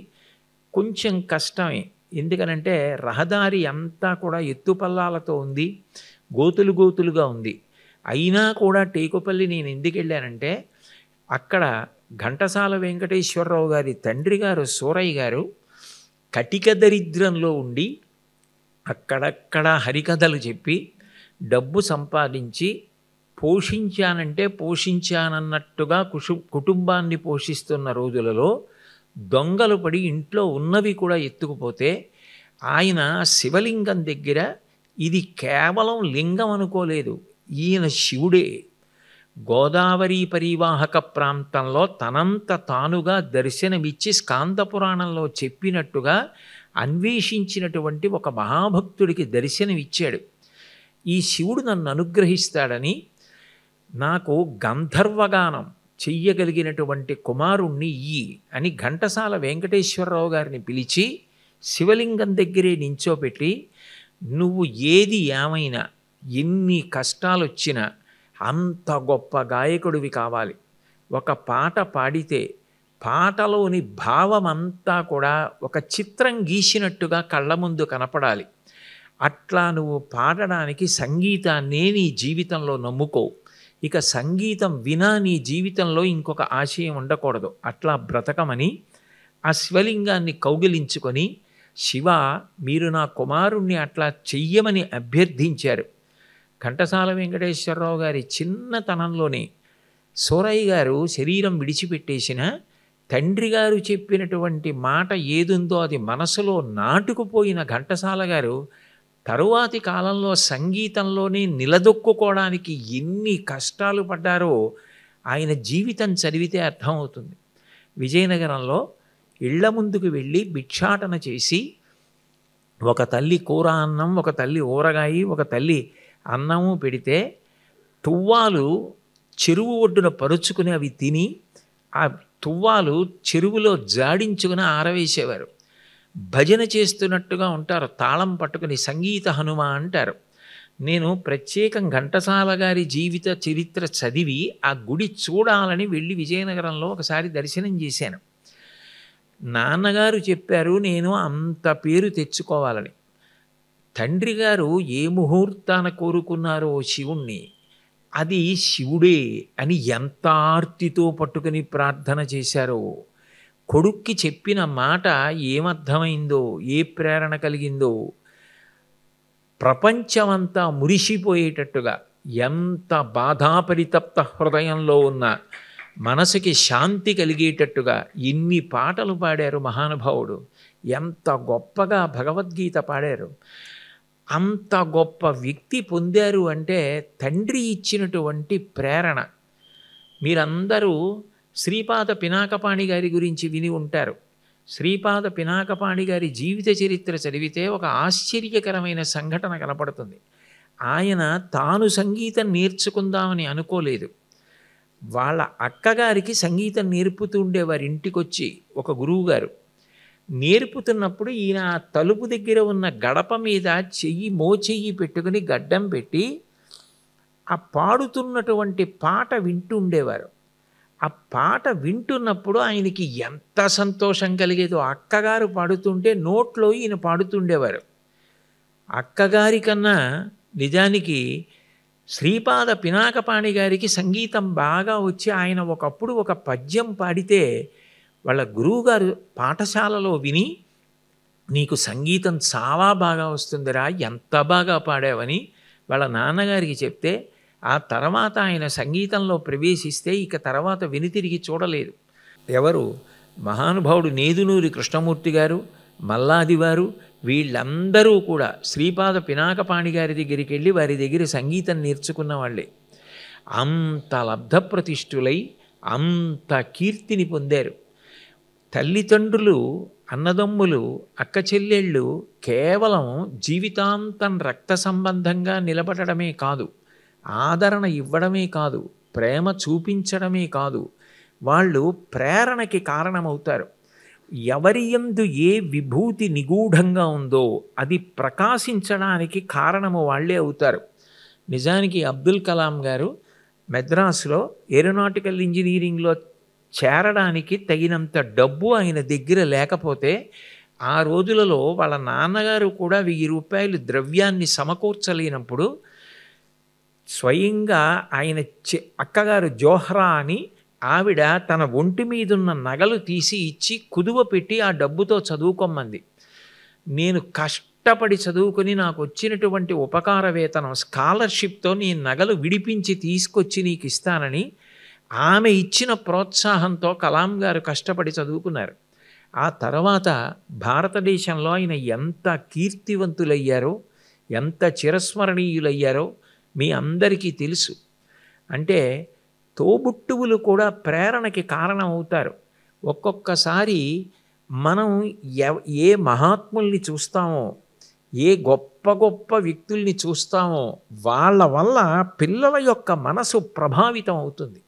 Speaker 6: కొంచెం కష్టమే, ఎందుకనంటే రహదారి అంతా కూడా ఎత్తుపల్లాలతో ఉంది, గోతులుగా ఉంది. అయినా కూడా టేకుపల్లి నేను ఎందుకు వెళ్ళానంటే అక్కడ ఘంటసాల వెంకటేశ్వరరావు గారి తండ్రి గారు సూరయ్య గారు కటిక దరిద్రంలో ఉండి అక్కడక్కడ హరికథలు చెప్పి డబ్బు సంపాదించి పోషించానన్నట్టుగా కుటుంబాన్ని పోషిస్తున్న రోజులలో దొంగలు పడి ఇంట్లో ఉన్నవి కూడా ఎత్తుకుపోతే ఆయన శివలింగం దగ్గర ఇది కేవలం లింగం అనుకోలేదు, ఈయన శివుడే. గోదావరి పరివాహక ప్రాంతంలో తనంత తానుగా దర్శనమిచ్చి స్కాంద పురాణంలో చెప్పినట్టుగా అన్వేషించినటువంటి ఒక మహాభక్తుడికి దర్శనమిచ్చాడు. ఈ శివుడు నన్ను అనుగ్రహిస్తాడని నాకు గంధర్వగానం చెయ్యగలిగినటువంటి కుమారుణ్ణి ఇయ్యి అని ఘంటసాల వెంకటేశ్వరరావు గారిని పిలిచి శివలింగం దగ్గరే నించోపెట్టి, నువ్వు ఏది ఏమైనా ఎన్ని కష్టాలు వచ్చినా అంత గొప్ప గాయకుడివి కావాలి. ఒక పాట పాడితే పాటలోని భావమంతా కూడా ఒక చిత్రం గీసినట్టుగా కళ్ళ ముందు కనపడాలి. అట్లా నువ్వు పాడడానికి సంగీతాన్నే నీ జీవితంలో నమ్ముకో. ఇక సంగీతం వినా నీ జీవితంలో ఇంకొక ఆశయం ఉండకూడదు. అట్లా బ్రతకమని ఆ శివలింగాన్ని కౌగిలించుకొని, శివ మీరు నా కుమారుణ్ణి అట్లా చెయ్యమని అభ్యర్థించారు. ఘంటసాల వెంకటేశ్వరరావు గారి చిన్నతనంలోనే సూరయ్య గారు శరీరం విడిచిపెట్టేసిన తండ్రి గారు చెప్పినటువంటి మాట ఏదుందో అది మనసులో నాటుకుపోయిన ఘంటసాల గారు తరువాతి కాలంలో సంగీతంలోనే నిలదొక్కుకోవడానికి ఎన్ని కష్టాలు పడ్డారో ఆయన జీవితం చదివితే అర్థమవుతుంది. విజయనగరంలో ఇళ్ల ముందుకు వెళ్ళి భిక్షాటన చేసి, ఒక తల్లి కూర అన్నం, ఒక తల్లి ఊరగాయి, ఒక తల్లి అన్నము పెడితే తువ్వాలు చెరువు ఒడ్డున పరుచుకుని అవి తిని ఆ తువ్వాలు చెరువులో జాడించుకుని ఆరవేసేవారు. భజన చేస్తున్నట్టుగా ఉంటారు, తాళం పట్టుకుని సంగీత హనుమ అంటారు. నేను ప్రత్యేకం ఘంటసాల గారి జీవిత చరిత్ర చదివి ఆ గుడి చూడాలని వెళ్ళి విజయనగరంలో ఒకసారి దర్శనం చేశాను. నాన్నగారు చెప్పారు నేను అంత పేరు తెచ్చుకోవాలని. తండ్రి గారు ఏ ముహూర్తాన కోరుకున్నారో శివుణ్ణి, అది శివుడే అని ఎంత ఆర్తితో పట్టుకుని ప్రార్థన చేశారో, కొడుక్కి చెప్పిన మాట ఏమర్థమైందో, ఏ ప్రేరణ కలిగిందో, ప్రపంచమంతా మురిసిపోయేటట్టుగా ఎంత బాధాపరితప్త హృదయంలో ఉన్న మనసుకి శాంతి కలిగేటట్టుగా ఎన్ని పాటలు పాడారు మహానుభావుడు. ఎంత గొప్పగా భగవద్గీత పాడారు. అంత గొప్ప వ్యక్తి పొందారు అంటే తండ్రి ఇచ్చినటువంటి ప్రేరణ. మీరందరూ శ్రీపాద పినాకపాణి గారి గురించి విని ఉంటారు. శ్రీపాద పినాకపాణి గారి జీవిత చరిత్ర చదివితే ఒక ఆశ్చర్యకరమైన సంఘటన కనపడుతుంది. ఆయన తాను సంగీతం నేర్చుకుందామని అనుకోలేదు. వాళ్ళ అక్కగారికి సంగీతం నేర్పుతూ ఉండేవారు. ఇంటికొచ్చి ఒక గురువుగారు నేర్పుతున్నప్పుడు ఈయన తలుపు దగ్గర ఉన్న గడప మీద మోచెయ్యి పెట్టుకుని గడ్డం పెట్టి ఆ పాడుతున్నటువంటి పాట వింటూ ఉండేవారు. ఆ పాట వింటున్నప్పుడు ఆయనకి ఎంత సంతోషం కలిగేదో. అక్కగారు పాడుతుంటే నోట్లో ఈయన పాడుతుండేవారు. అక్కగారి కన్నా నిజానికి శ్రీపాద పినాకపాణి గారికి సంగీతం బాగా వచ్చి ఆయన ఒకప్పుడు ఒక పద్యం పాడితే వాళ్ళ గురువుగారు పాఠశాలలో విని, నీకు సంగీతం చాలా బాగా వస్తుందిరా, ఎంత బాగా పాడావని వాళ్ళ నాన్నగారికి చెప్తే, ఆ తర్వాత ఆయన సంగీతంలో ప్రవేశిస్తే ఇక తర్వాత వెనుతిరిగి చూడలేదు. ఎవరు? మహానుభావుడు నేదునూరి కృష్ణమూర్తి గారు, మల్లాది వారు, వీళ్ళందరూ కూడా శ్రీపాద పినాకపాణి గారి దగ్గరికి వెళ్ళి వారి దగ్గర సంగీతం నేర్చుకున్న వాళ్ళే. అంత లబ్ధప్రతిష్ఠులై అంత కీర్తిని పొందారు. తల్లిదండ్రులు, అన్నదమ్ములు, అక్క చెల్లెళ్ళు కేవలం జీవితాంతం రక్త సంబంధంగా నిలబడమే కాదు, ఆదరణ ఇవ్వడమే కాదు, ప్రేమ చూపించడమే కాదు, వాళ్ళు ప్రేరణకి కారణమవుతారు. ఎవరి యందు ఏ విభూతి నిగూఢంగా ఉందో అది ప్రకాశించడానికి కారణము వాళ్ళే అవుతారు. నిజానికి అబ్దుల్ కలాం గారు మెద్రాసులో ఏరోనాటికల్ ఇంజనీరింగ్లో చేరడానికి తగినంత డబ్బు ఆయన దగ్గర లేకపోతే ఆ రోజులలో వాళ్ళ నాన్నగారు కూడా 1000 రూపాయలు ద్రవ్యాన్ని సమకూర్చలేనప్పుడు స్వయంగా ఆయన అక్కగారు జోహ్రా అని ఆవిడ తన ఒంటి మీదున్న నగలు తీసి ఇచ్చి కుదువ పెట్టి ఆ డబ్బుతో చదువుకోమంది. నేను కష్టపడి చదువుకొని నాకు వచ్చినటువంటి ఉపకార వేతనం స్కాలర్షిప్తో నీ నగలు విడిపించి తీసుకొచ్చి నీకు ఇస్తానని ఆమె ఇచ్చిన ప్రోత్సాహంతో కలాం గారు కష్టపడి చదువుకున్నారు. ఆ తర్వాత భారతదేశంలో ఆయన ఎంత కీర్తివంతులయ్యారో, ఎంత చిరస్మరణీయులయ్యారో మీ అందరికీ తెలుసు. అంటే తోబుట్టువులు కూడా ప్రేరణకి కారణమవుతారు. ఒక్కొక్కసారి మనం ఏ మహాత్ముల్ని చూస్తామో, ఏ గొప్ప గొప్ప గొప్ప వ్యక్తుల్ని చూస్తామో వాళ్ళ వల్ల పిల్లల యొక్క మనసు ప్రభావితం అవుతుంది.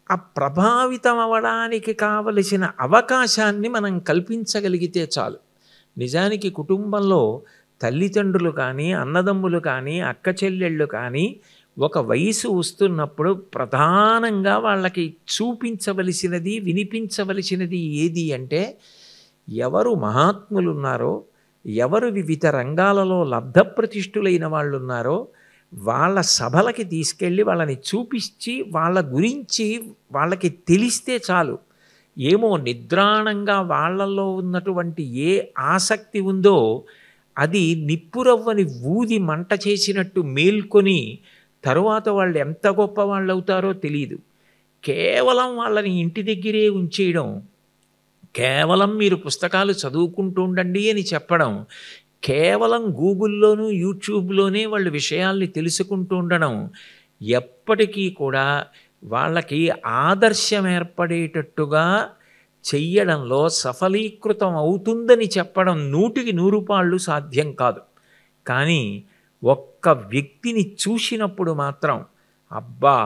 Speaker 6: ఆ ప్రభావితం అవ్వడానికి కావలసిన అవకాశాన్ని మనం కల్పించగలిగితే చాలు. నిజానికి కుటుంబంలో తల్లిదండ్రులు కానీ, అన్నదమ్ములు కానీ, అక్క చెల్లెళ్ళు కానీ ఒక వయసు వస్తున్నప్పుడు ప్రధానంగా వాళ్ళకి చూపించవలసినది, వినిపించవలసినది ఏది అంటే, ఎవరు మహాత్ములు ఉన్నారో, ఎవరు వివిధ రంగాలలో లబ్ధప్రతిష్ఠులైన వాళ్ళు ఉన్నారో వాళ్ళ సభలకి తీసుకెళ్ళి వాళ్ళని చూపించి వాళ్ళ గురించి వాళ్ళకి తెలిస్తే చాలు. ఏమో నిద్రాణంగా వాళ్ళల్లో ఉన్నటువంటి ఏ ఆసక్తి ఉందో అది నిప్పురవ్వని ఊది మంట చేసినట్టు మేల్కొని తరువాత వాళ్ళు ఎంత గొప్ప వాళ్ళు అవుతారో తెలియదు. కేవలం వాళ్ళని ఇంటి దగ్గరే ఉంచేయడం, కేవలం మీరు పుస్తకాలు చదువుకుంటూ ఉండండి అని చెప్పడం, కేవలం గూగుల్లోనూ యూట్యూబ్లోనే వాళ్ళు విషయాల్ని తెలుసుకుంటూ ఉండడం ఎప్పటికీ కూడా వాళ్ళకి ఆదర్శం ఏర్పడేటట్టుగా చెయ్యడంలో సఫలీకృతం అవుతుందని చెప్పడం 100కి 100 పాళ్ళు సాధ్యం కాదు. కానీ ఒక్క వ్యక్తిని చూసినప్పుడు మాత్రం అబ్బా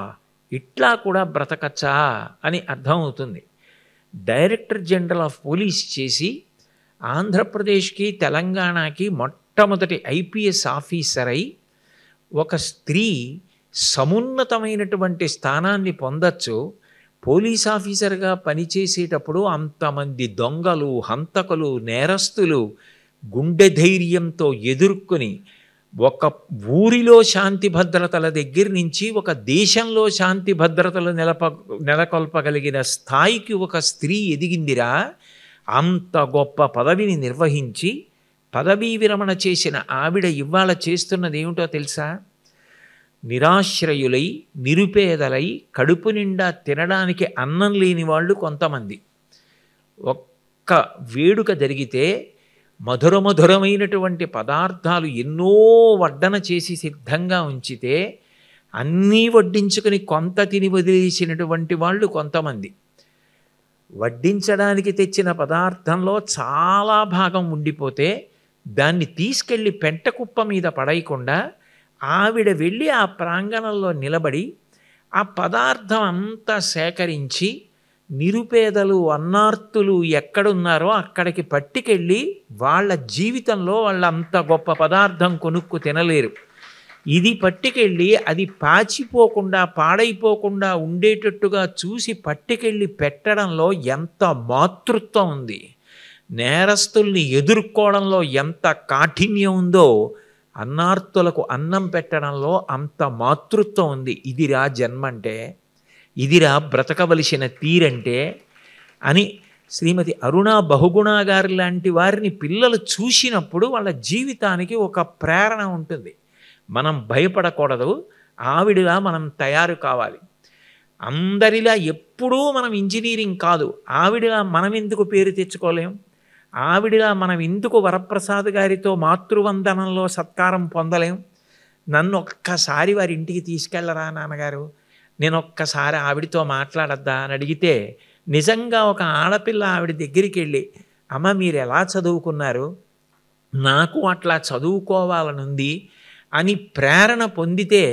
Speaker 6: ఇట్లా కూడా బ్రతకచ్చా అని అర్థమవుతుంది. డైరెక్టర్ జనరల్ ఆఫ్ పోలీస్ చేసి ఆంధ్రప్రదేశ్కి తెలంగాణకి మొట్టమొదటి ఐపీఎస్ ఆఫీసర్ అయి ఒక స్త్రీ సమున్నతమైనటువంటి స్థానాన్ని పొందొచ్చు. పోలీస్ ఆఫీసర్గా పనిచేసేటప్పుడు అంతమంది దొంగలు, హంతకులు, నేరస్తులు గుండె ధైర్యంతో ఎదుర్కొని ఒక ఊరిలో శాంతి భద్రతల దగ్గర నుంచి ఒక దేశంలో శాంతి భద్రతలు నెలకొల్పగలిగిన స్థాయికి ఒక స్త్రీ ఎదిగిందిరా. అంత గొప్ప పదవిని నిర్వహించి పదవీ విరమణ చేసిన ఆవిడ ఇవాళ చేస్తున్నది ఏమిటో తెలుసా? నిరాశ్రయులై, నిరుపేదలై, కడుపు నిండా తినడానికి అన్నం లేని వాళ్ళు కొంతమంది, ఒక్క వేడుక జరిగితే మధురమైనటువంటి పదార్థాలు ఎన్నో వడ్డన చేసి సిద్ధంగా ఉంచితే అన్నీ వడ్డించుకుని కొంత తిని వదిలేసినటువంటి వాళ్ళు కొంతమంది. వడ్డించడానికి తెచ్చిన పదార్థంలో చాలా భాగం ఉండిపోతే దాన్ని తీసుకెళ్ళి పెంటకుప్ప మీద పడేయకుండా ఆవిడ వెళ్ళి ఆ ప్రాంగణంలో నిలబడి ఆ పదార్థం అంతా సేకరించి నిరుపేదలు, అన్నార్తులు ఎక్కడున్నారో అక్కడికి పట్టుకెళ్ళి వాళ్ళ జీవితంలో వాళ్ళ అంత గొప్ప పదార్థం కొనుక్కు తినలేరు. ఇది పట్టుకెళ్ళి అది పాచిపోకుండా, పాడైపోకుండా ఉండేటట్టుగా చూసి పట్టుకెళ్ళి పెట్టడంలో ఎంత మాతృత్వం ఉంది, నేరస్తుల్ని ఎదుర్కోవడంలో ఎంత కాఠిన్యం ఉందో అన్నార్తులకు అన్నం పెట్టడంలో అంత మాతృత్వం ఉంది. ఇదిరా జన్మంటే, ఇదిరా బ్రతకవలసిన తీరంటే అని శ్రీమతి అరుణా బహుగుణ గారి లాంటి వారిని పిల్లలు చూసినప్పుడు వాళ్ళ జీవితానికి ఒక ప్రేరణ ఉంటుంది. మనం భయపడకూడదు, ఆవిడలా మనం తయారు కావాలి. అందరిలా ఎప్పుడూ మనం ఇంజనీరింగ్ కాదు, ఆవిడలా మనం ఎందుకు పేరు తెచ్చుకోలేం? ఆవిడలా మనం ఎందుకు వరప్రసాద్ గారితో మాతృవందనంలో సత్కారం పొందలేం? నన్ను ఒక్కసారి వారి ఇంటికి తీసుకెళ్ళరా నాన్నగారు, నేను ఒక్కసారి ఆవిడతో మాట్లాడద్దా అని అడిగితే నిజంగా ఒక ఆడపిల్ల ఆవిడ దగ్గరికి వెళ్ళి, అమ్మ మీరు ఎలా చదువుకున్నారు, నాకు అట్లా చదువుకోవాలనుంది అని ప్రేరణ పొందితే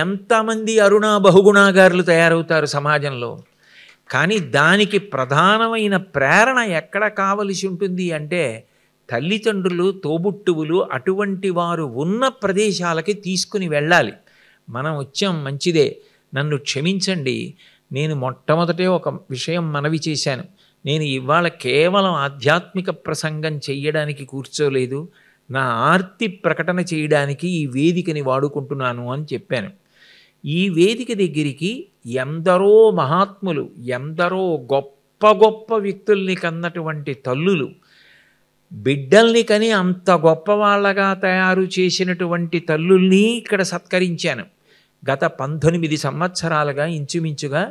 Speaker 6: ఎంతమంది అరుణా బహుగుణాగారులు తయారవుతారు సమాజంలో. కానీ దానికి ప్రధానమైన ప్రేరణ ఎక్కడ కావలసి ఉంటుంది అంటే తల్లిదండ్రులు, తోబుట్టువులు అటువంటి వారు ఉన్న ప్రదేశాలకి తీసుకుని వెళ్ళాలి. మనం వచ్చాం మంచిదే, నన్ను క్షమించండి, నేను మొట్టమొదటే ఒక విషయం మనవి చేశాను. నేను ఇవాళ కేవలం ఆధ్యాత్మిక ప్రసంగం చెయ్యడానికి కూర్చోలేదు, నా ఆర్తి ప్రకటన చేయడానికి ఈ వేదికని వాడుకుంటున్నాను అని చెప్పాను. ఈ వేదిక దగ్గరికి ఎందరో మహాత్ములు, ఎందరో గొప్ప గొప్ప వ్యక్తుల్ని కన్నటువంటి తల్లులు, బిడ్డల్ని కని అంత గొప్పవాళ్ళగా తయారు చేసినటువంటి తల్లుల్ని ఇక్కడ సత్కరించాను. గత 19 సంవత్సరాలుగా ఇంచుమించుగా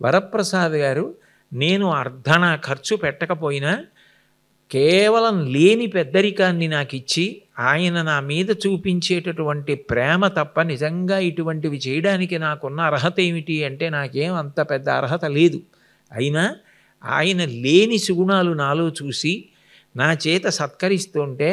Speaker 6: వరప్రసాద్ గారు నేను అర్ధన ఖర్చు పెట్టకపోయినా కేవలం లేని పెద్దరికాన్ని నాకు ఇచ్చి ఆయన నా మీద చూపించేటటువంటి ప్రేమ తప్ప నిజంగా ఇటువంటివి చేయడానికి నాకున్న అర్హత ఏమిటి అంటే నాకేం అంత పెద్ద అర్హత లేదు. అయినా ఆయన లేని సుగుణాలు నాలో చూసి నా చేత సత్కరిస్తుంటే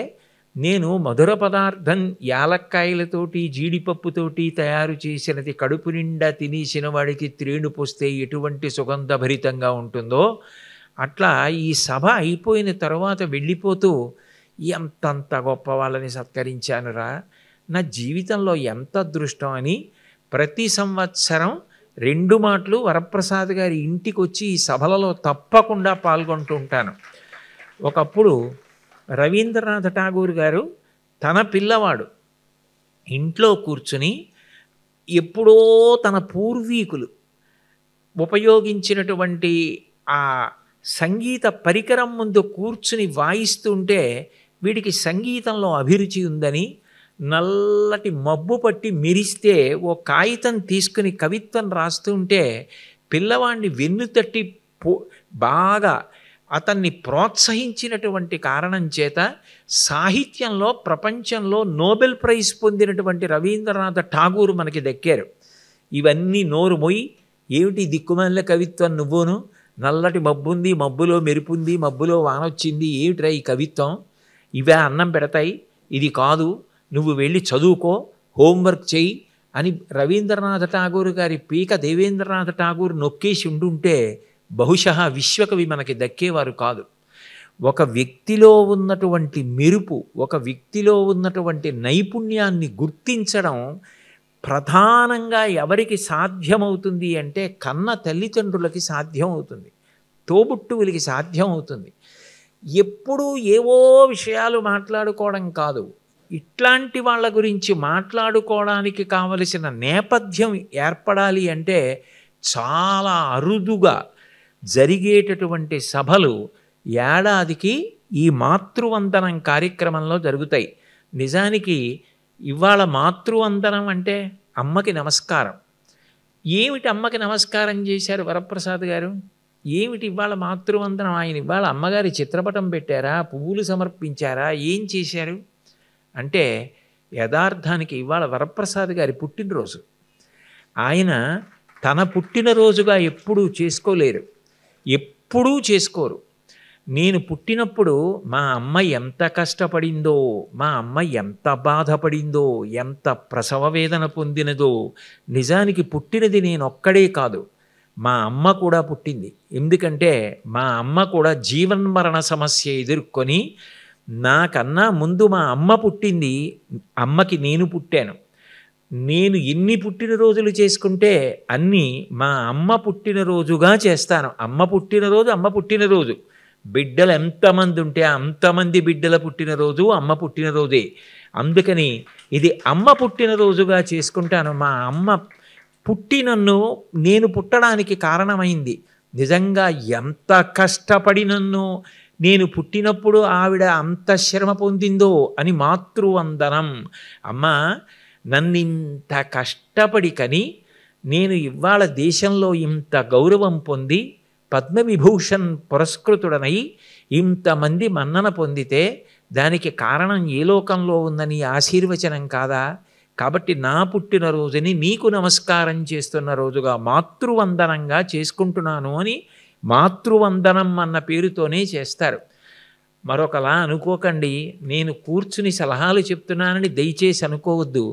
Speaker 6: నేను మధుర పదార్థం యాలక్కాయలతోటి జీడిపప్పుతోటి తయారు చేసినది కడుపు నిండా తినేసిన వాడికి త్రేణు పోస్తే ఎటువంటి సుగంధభరితంగా ఉంటుందో అట్లా ఈ సభ అయిపోయిన తర్వాత వెళ్ళిపోతూ ఎంతంత గొప్ప వాళ్ళని సత్కరించానురా, నా జీవితంలో ఎంత అదృష్టం అని ప్రతి సంవత్సరం 2 మాటలు వరప్రసాద్ గారి ఇంటికి వచ్చి ఈ సభలలో తప్పకుండా పాల్గొంటూ ఉంటాను. ఒకప్పుడు రవీంద్రనాథ ఠాగూర్ గారు తన పిల్లవాడు ఇంట్లో కూర్చుని ఎప్పుడో తన పూర్వీకులు ఉపయోగించినటువంటి ఆ సంగీత పరికరం ముందు కూర్చుని వాయిస్తుంటే వీడికి సంగీతంలో అభిరుచి ఉందని నల్లటి మబ్బు పట్టి మెరిస్తే ఓ కాగితం తీసుకుని కవిత్వం రాస్తుంటే పిల్లవాడిని వెన్ను తట్టి బాగా అతన్ని ప్రోత్సహించినటువంటి కారణం చేత సాహిత్యంలో ప్రపంచంలో నోబెల్ ప్రైజ్ పొందినటువంటి రవీంద్రనాథ ఠాగూర్ మనకి దక్కారు. ఇవన్నీ నోరు మొయ్యి, ఏమిటి దిక్కుమాలిన కవిత్వం నువ్వును, నల్లటి మబ్బుంది, మబ్బులో మెరుపుంది, మబ్బులో వానొచ్చింది, ఏమిట్రా ఈ కవిత్వం, ఇవే అన్నం పెడతాయి, ఇది కాదు, నువ్వు వెళ్ళి చదువుకో, హోంవర్క్ చెయ్యి అని రవీంద్రనాథ ఠాగూర్ గారి పీక దేవేంద్రనాథ ఠాగూర్ నొక్కేసి ఉండుంటే బహుశా విశ్వకవి మనకి దక్కేవారు కాదు. ఒక వ్యక్తిలో ఉన్నటువంటి మెరుపు, ఒక వ్యక్తిలో ఉన్నటువంటి నైపుణ్యాన్ని గుర్తించడం ప్రధానంగా ఎవరికి సాధ్యమవుతుంది అంటే కన్న తల్లిదండ్రులకి సాధ్యమవుతుంది, తోబుట్టువులకి సాధ్యమవుతుంది. ఎప్పుడూ ఏవో విషయాలు మాట్లాడుకోవడం కాదు, ఇట్లాంటి వాళ్ళ గురించి మాట్లాడుకోవడానికి కావలసిన నేపథ్యం ఏర్పడాలి అంటే చాలా అరుదుగా జరిగేటటువంటి సభలు ఏడాదికి ఈ మాతృవందనం కార్యక్రమంలో జరుగుతాయి. నిజానికి ఇవాళ మాతృవందనం అంటే అమ్మకి నమస్కారం. ఏమిటి అమ్మకి నమస్కారం చేశారు వరప్రసాద్ గారు? ఏమిటి ఇవాళ మాతృవందనం? ఆయన ఇవాళ అమ్మగారి చిత్రపటం పెట్టారా, పువ్వులు సమర్పించారా, ఏం చేశారు అంటే యథార్థానికి ఇవాళ వరప్రసాద్ గారి పుట్టినరోజు. ఆయన తన పుట్టినరోజుగా ఎప్పుడూ చేసుకోలేరు, ఎప్పుడూ చేసుకోరు. నేను పుట్టినప్పుడు మా అమ్మ ఎంత కష్టపడిందో, మా అమ్మ ఎంత బాధపడిందో, ఎంత ప్రసవ వేదన పొందినదో. నిజానికి పుట్టినది నేనొక్కడే కాదు, మా అమ్మ కూడా పుట్టింది. ఎందుకంటే మా అమ్మ కూడా జీవన్మరణ సమస్య ఎదుర్కొని, నాకన్నా ముందు మా అమ్మ పుట్టింది, అమ్మకి నేను పుట్టాను. నేను ఎన్ని పుట్టినరోజులు చేసుకుంటే అన్నీ మా అమ్మ పుట్టినరోజుగా చేస్తాను. అమ్మ పుట్టినరోజు అమ్మ పుట్టినరోజు. బిడ్డలు ఎంతమంది ఉంటే అంతమంది బిడ్డల పుట్టినరోజు అమ్మ పుట్టినరోజే. అందుకని ఇది అమ్మ పుట్టినరోజుగా చేసుకుంటాను. మా అమ్మ పుట్టి నన్ను నేను పుట్టడానికి కారణమైంది. నిజంగా ఎంత కష్టపడి నన్ను నేను పుట్టినప్పుడు ఆవిడ అంత శ్రమ పొందిందో అని మాతృవందనం. అమ్మ నన్నింత కష్టపడి కని నేను ఇవాళ దేశంలో ఇంత గౌరవం పొంది పద్మవిభూషణ్ పురస్కృతుడనై ఇంతమంది మన్నన పొందితే దానికి కారణం ఏ లోకంలో ఉందని ఆశీర్వచనం కాదా? కాబట్టి నా పుట్టినరోజుని నీకు నమస్కారం చేస్తున్న రోజుగా మాతృవందనంగా చేసుకుంటున్నాను అని మాతృవందనం అన్న పేరుతోనే చేస్తారు. మరొకలా అనుకోకండి, నేను కూర్చుని సలహాలు చెప్తున్నానని దయచేసి అనుకోవద్దు.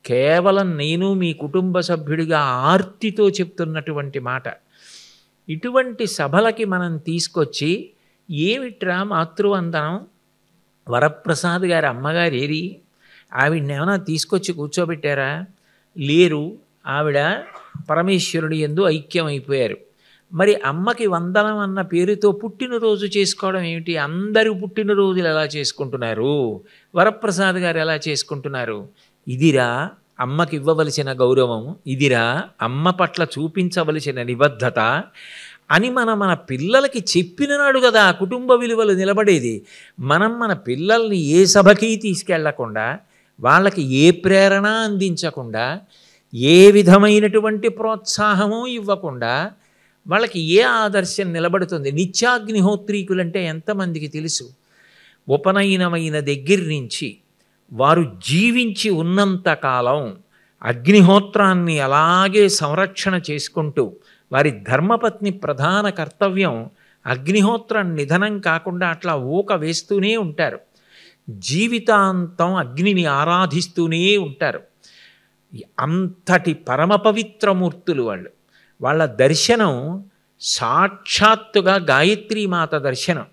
Speaker 6: కేవలం నేను మీ కుటుంబ సభ్యుడిగా ఆర్తితో చెప్తున్నటువంటి మాట. ఇటువంటి సభలకి మనం తీసుకొచ్చి ఏమిట్రా మాతృవందనం, వరప్రసాద్ గారి అమ్మగారు ఏరి, ఆవిడని ఏమైనా తీసుకొచ్చి కూర్చోబెట్టారా? లేరు, ఆవిడ పరమేశ్వరుడి యందు ఐక్యమైపోయారు. మరి అమ్మకి వందనం అన్న పేరుతో పుట్టినరోజు చేసుకోవడం ఏమిటి? అందరూ పుట్టినరోజులు ఎలా చేసుకుంటున్నారు, వరప్రసాద్ గారు ఎలా చేసుకుంటున్నారు? ఇదిరా అమ్మకి ఇవ్వవలసిన గౌరవం, ఇదిరా అమ్మ పట్ల చూపించవలసిన నిబద్ధత అని మన పిల్లలకి చెప్పిన నాడు కదా కుటుంబ విలువలు నిలబడేది. మనం మన పిల్లల్ని ఏ సభకి తీసుకెళ్లకుండా, వాళ్ళకి ఏ ప్రేరణ అందించకుండా, ఏ విధమైనటువంటి ప్రోత్సాహము ఇవ్వకుండా వాళ్ళకి ఏ ఆదర్శం నిలబడుతుంది? నిత్యాగ్నిహోత్రీకులంటే ఎంతమందికి తెలుసు? ఉపనయనమైన దగ్గర నుంచి వారు జీవించి ఉన్నంతకాలం అగ్నిహోత్రాన్ని అలాగే సంరక్షణ చేసుకుంటూ, వారి ధర్మపత్ని ప్రధాన కర్తవ్యం అగ్నిహోత్రం నిధనం కాకుండా అట్లా ఊక వేస్తూనే ఉంటారు. జీవితాంతం అగ్నిని ఆరాధిస్తూనే ఉంటారు. అంతటి పరమ పవిత్రమూర్తులు వాళ్ళు. వాళ్ళ దర్శనం సాక్షాత్తుగా గాయత్రీమాత దర్శనం.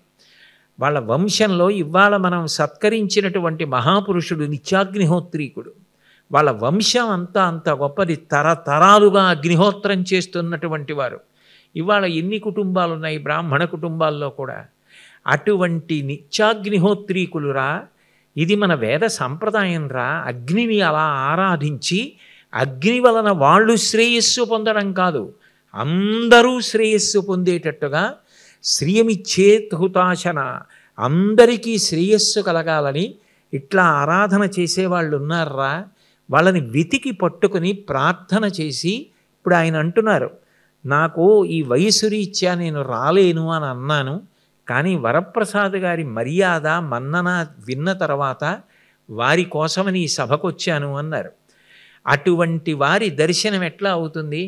Speaker 6: వాళ్ళ వంశంలో ఇవాళ మనం సత్కరించినటువంటి మహాపురుషుడు నిత్యాగ్నిహోత్రీకుడు. వాళ్ళ వంశం అంతా అంత గొప్పది, తరతరాలుగా అగ్నిహోత్రం చేస్తున్నటువంటి వారు. ఇవాళ ఎన్ని కుటుంబాలు ఉన్నాయి బ్రాహ్మణ కుటుంబాల్లో కూడా. అటువంటి నిత్యాగ్నిహోత్రీకులురా, ఇది మన వేద సంప్రదాయం రా. అగ్నిని అలా ఆరాధించి అగ్ని వలన వాళ్ళు శ్రేయస్సు పొందడం కాదు, అందరూ శ్రేయస్సు పొందేటట్టుగా శ్రియమిచ్చేత్ హుతాశన, అందరికీ శ్రేయస్సు కలగాలని ఇట్లా ఆరాధన చేసేవాళ్ళు ఉన్నారా. వాళ్ళని వెతికి పట్టుకుని ప్రార్థన చేసి, ఇప్పుడు ఆయన అంటున్నారు, నాకు ఈ వయసు రీత్యా నేను రాలేను అని అన్నాను, కానీ వరప్రసాద్ గారి మర్యాద మన్నన విన్న తర్వాత వారి కోసమని ఈ సభకు వచ్చాను అన్నారు. అటువంటి వారి దర్శనం ఎట్లా అవుతుంది?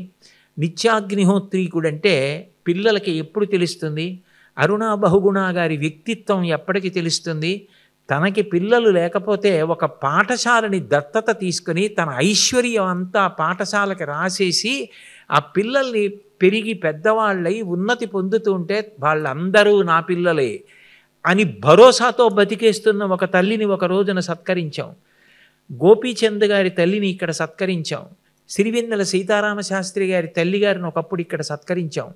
Speaker 6: నిత్యాగ్నిహోత్రీకుడంటే పిల్లలకి ఎప్పుడు తెలుస్తుంది? అరుణా బహుగుణ గారి వ్యక్తిత్వం ఎప్పటికి తెలుస్తుంది? తనకి పిల్లలు లేకపోతే ఒక పాఠశాలని దత్తత తీసుకుని తన ఐశ్వర్యం అంతా పాఠశాలకి రాసేసి ఆ పిల్లల్ని పెరిగి పెద్దవాళ్ళై ఉన్నతి పొందుతుంటే వాళ్ళందరూ నా పిల్లలే అని భరోసాతో బతికేస్తున్న ఒక తల్లిని ఒక రోజున సత్కరించాం. గోపీచంద్ గారి తల్లిని ఇక్కడ సత్కరించాం. సిరివెన్నెల సీతారామశాస్త్రి గారి తల్లిగారిని ఒకప్పుడు ఇక్కడ సత్కరించాం.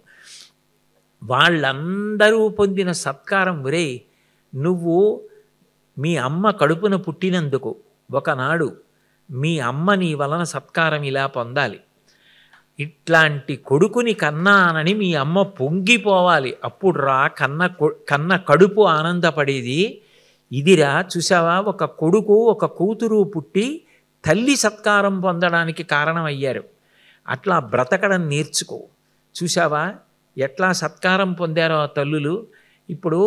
Speaker 6: వాళ్ళందరూ పొందిన సత్కారం, ఒరే నువ్వు మీ అమ్మ కడుపున పుట్టినందుకు ఒకనాడు మీ అమ్మ నీ వలన సత్కారం ఇలా పొందాలి, ఇట్లాంటి కొడుకుని కన్నానని మీ అమ్మ పొంగిపోవాలి, అప్పుడు రా కన్న కడుపు ఆనందపడేది. ఇదిరా చూసావా, ఒక కొడుకు ఒక కూతురు పుట్టి తల్లి సత్కారం పొందడానికి కారణమయ్యారు. అట్లా బ్రతకడం నేర్చుకో. చూసావా ఎట్లా సత్కారం పొందారో ఆ తల్లులు. ఇప్పుడు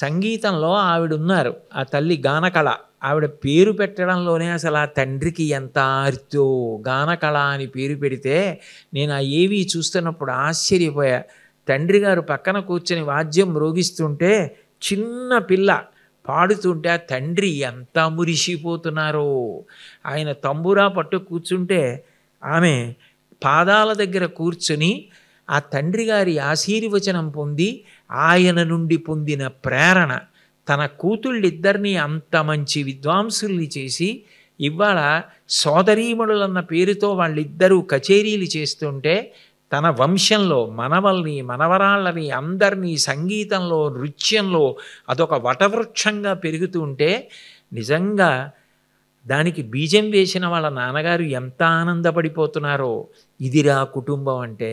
Speaker 6: సంగీతంలో ఆవిడ ఉన్నారు, ఆ తల్లి గానకళ. ఆవిడ పేరు పెట్టడంలోనే అసలు ఆ తండ్రికి ఎంత ఆర్తో. గానకళ అని పేరు పెడితే నేను ఆ ఏవి చూస్తున్నప్పుడు ఆశ్చర్యపోయా. తండ్రి గారు పక్కన కూర్చొని వాద్యం మ్రోగిస్తుంటే చిన్న పిల్ల పాడుతుంటే ఆ తండ్రి ఎంత మురిసిపోతున్నారో. ఆయన తంబురా పట్టు కూర్చుంటే ఆమె పాదాల దగ్గర కూర్చుని ఆ తండ్రి గారి ఆశీర్వచనం పొంది ఆయన నుండి పొందిన ప్రేరణ తన కూతుళ్ళిద్దరినీ అంత మంచి విద్వాంసుల్ని చేసి ఇవాళ సోదరీమణులన్న పేరుతో వాళ్ళిద్దరూ కచేరీలు చేస్తుంటే తన వంశంలో మనవల్ని మనవరాళ్ళని అందరినీ సంగీతంలో నృత్యంలో అదొక వటవృక్షంగా పెరుగుతుంటే నిజంగా దానికి బీజం వేసిన వాళ్ళ నాన్నగారు ఎంత ఆనందపడిపోతున్నారో. ఇదిరా కుటుంబం అంటే,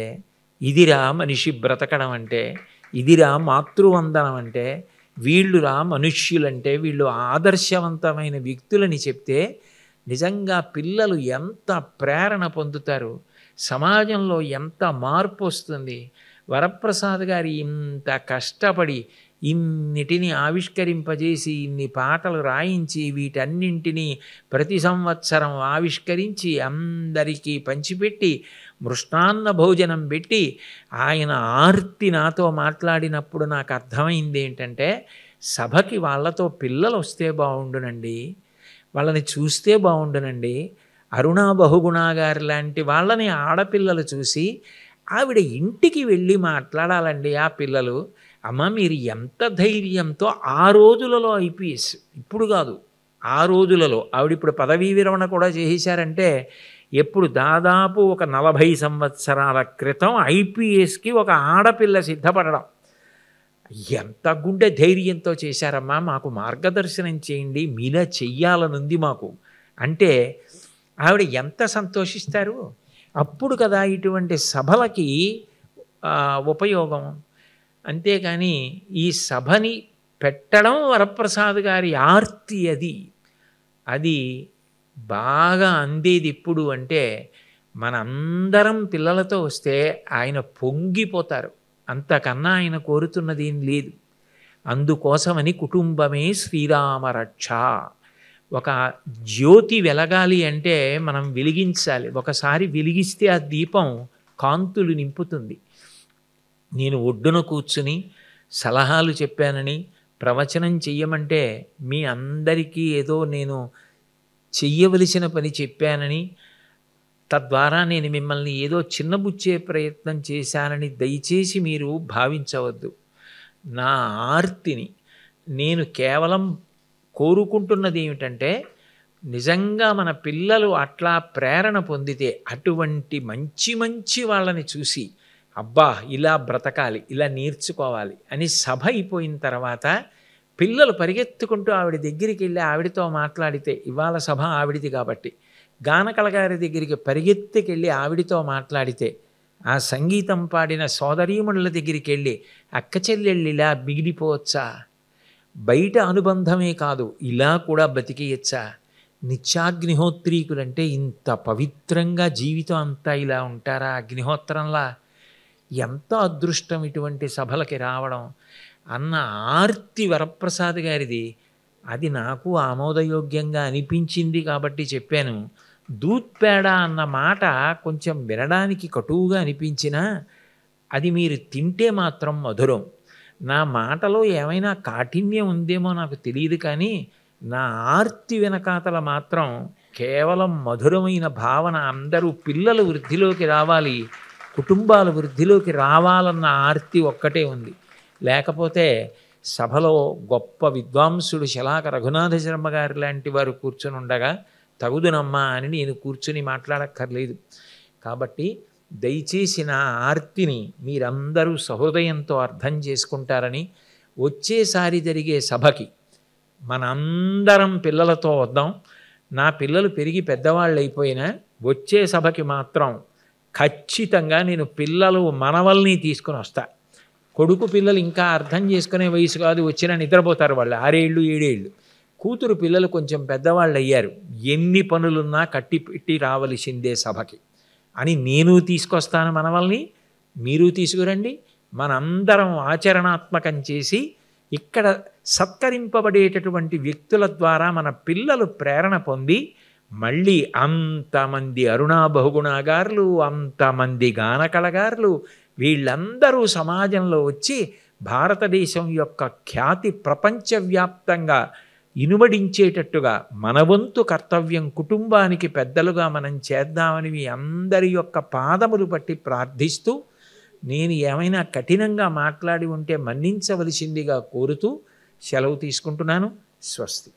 Speaker 6: ఇదిరా మనిషి బ్రతకడం అంటే, ఇదిరా మాతృవందనం అంటే, వీళ్ళురా మనుష్యులంటే, వీళ్ళు ఆదర్శవంతమైన వ్యక్తులని చెప్తే నిజంగా పిల్లలు ఎంత ప్రేరణ పొందుతారు, సమాజంలో ఎంత మార్పు వస్తుంది. వరప్రసాద్ గారి ఇంత కష్టపడి ఇన్నిటిని ఆవిష్కరింపజేసి ఇన్ని పాటలు రాయించి వీటన్నింటినీ ప్రతి సంవత్సరం ఆవిష్కరించి అందరికీ పంచిపెట్టి మృష్టాన్న భోజనం పెట్టి ఆయన ఆర్తి నాతో మాట్లాడినప్పుడు నాకు అర్థమైంది ఏంటంటే, సభకి వాళ్ళతో పిల్లలు వస్తే బాగుండునండి, వాళ్ళని చూస్తే బాగుండునండి. అరుణా బహుగుణ గారి లాంటి వాళ్ళని ఆడపిల్లలు చూసి ఆవిడ ఇంటికి వెళ్ళి మాట్లాడాలండి. ఆ పిల్లలు, అమ్మ మీరు ఎంత ధైర్యంతో ఆ రోజులలో ఐపీఎస్, ఇప్పుడు కాదు ఆ రోజులలో, ఆవిడ ఇప్పుడు పదవీ విరమణ కూడా చేశారంటే ఎప్పుడు దాదాపు ఒక 40 సంవత్సరాల క్రితం ఐపీఎస్కి ఒక ఆడపిల్ల సిద్ధపడడం ఎంత గుండె ధైర్యంతో చేశారమ్మా, మాకు మార్గదర్శనం చేయండి, మీలా చెయ్యాలనుంది మాకు అంటే ఆవిడ ఎంత సంతోషిస్తారు. అప్పుడు కదా ఇటువంటి సభలకి ఉపయోగం. అంతేకాని ఈ సభని పెట్టడం వరప్రసాద్ గారి ఆర్తి, అది బాగా అందేది ఎప్పుడు అంటే మనందరం పిల్లలతో వస్తే ఆయన పొంగిపోతారు. అంతకన్నా ఆయన కోరుతున్నది ఏం లేదు. అందుకోసమని కుటుంబమే శ్రీరామ రక్ష. ఒక జ్యోతి వెలగాలి అంటే మనం వెలిగించాలి. ఒకసారి వెలిగిస్తే ఆ దీపం కాంతులు నింపుతుంది. నేను ఒడ్డున కూర్చుని సలహాలు చెప్పానని ప్రవచనం చెయ్యమంటే మీ అందరికీ ఏదో నేను చెయ్యవలసిన పని చెప్పానని, తద్వారా నేను మిమ్మల్ని ఏదో చిన్నబుచ్చే ప్రయత్నం చేశానని దయచేసి మీరు భావించవద్దు. నా ఆర్తిని నేను కేవలం కోరుకుంటున్నది ఏమిటంటే, నిజంగా మన పిల్లలు అట్లా ప్రేరణ పొందితే అటువంటి మంచి మంచి వాళ్ళని చూసి అబ్బా ఇలా బ్రతకాలి, ఇలా నేర్చుకోవాలి అని సభ అయిపోయిన తర్వాత పిల్లలు పరిగెత్తుకుంటూ ఆవిడ దగ్గరికి వెళ్ళి ఆవిడతో మాట్లాడితే, ఇవాళ సభ ఆవిడిది కాబట్టి గానకళగారి దగ్గరికి పరిగెత్తుకెళ్ళి ఆవిడితో మాట్లాడితే, ఆ సంగీతం పాడిన సోదరీమణుల దగ్గరికి వెళ్ళి అక్క చెల్లెళ్ళిలా మిగిలిపోవచ్చా, బయట అనుబంధమే కాదు ఇలా కూడా బతికేయచ్చా, నిత్యాగ్నిహోత్రీకులంటే ఇంత పవిత్రంగా జీవితం అంతా ఇలా ఉంటారా అగ్నిహోత్రంలా, ఎంత అదృష్టం ఇటువంటి సభలకి రావడం అన్న ఆర్తి వరప్రసాద్ గారిది. అది నాకు ఆమోదయోగ్యంగా అనిపించింది కాబట్టి చెప్పాను. దూద్ పేడ అన్న మాట కొంచెం వినడానికి కటువుగా అనిపించినా అది మీరు తింటే మాత్రం మధురం. నా మాటలో ఏమైనా కాఠిన్యం ఉందేమో నాకు తెలియదు, కానీ నా ఆర్తి వెనకాతల మాత్రం కేవలం మధురమైన భావన. అందరూ పిల్లలు వృద్ధిలోకి రావాలి, కుటుంబాలు వృద్ధిలోకి రావాలన్న ఆర్తి ఒక్కటే ఉంది. లేకపోతే సభలో గొప్ప విద్వాంసుడు శలాక రఘునాథ శర్మ గారి లాంటి వారు కూర్చొని ఉండగా తగుదునమ్మా అని నేను కూర్చుని మాట్లాడక్కర్లేదు. కాబట్టి దయచేసి నా ఆర్తిని మీరందరూ సహృదయంతో అర్థం చేసుకుంటారని, వచ్చేసారి జరిగే సభకి మనందరం పిల్లలతో వద్దాం. నా పిల్లలు పెరిగి పెద్దవాళ్ళు అయిపోయినా వచ్చే సభకి మాత్రం ఖచ్చితంగా నేను పిల్లలు మనవల్ని తీసుకుని వస్తా. కొడుకు పిల్లలు ఇంకా అర్థం చేసుకునే వయసు కాదు, వచ్చినా నిద్రపోతారు వాళ్ళు 6 ఏళ్ళు 7 ఏళ్ళు. కూతురు పిల్లలు కొంచెం పెద్దవాళ్ళు అయ్యారు, ఎన్ని పనులున్నా కట్టి పెట్టి రావలసిందే సభకి అని నేను తీసుకొస్తాను మనవల్ని, మీరు తీసుకురండి. మనందరం ఆచరణాత్మకం చేసి ఇక్కడ సత్కరింపబడేటటువంటి వ్యక్తుల ద్వారా మన పిల్లలు ప్రేరణ పొంది మళ్ళీ అంతమంది అరుణా బహుగుణాగారులు, అంతమంది గానకళగారులు వీళ్ళందరూ సమాజంలో వచ్చి భారతదేశం యొక్క ఖ్యాతి ప్రపంచవ్యాప్తంగా ఇనుమడించేటట్టుగా మన వంతు కర్తవ్యం కుటుంబానికి పెద్దలుగా మనం చేద్దామని మీ అందరి యొక్క పాదములు పట్టి ప్రార్థిస్తూ, నేను ఏమైనా కఠినంగా మాట్లాడి ఉంటే మన్నించవలసిందిగా కోరుతూ సెలవు తీసుకుంటున్నాను. స్వస్తి.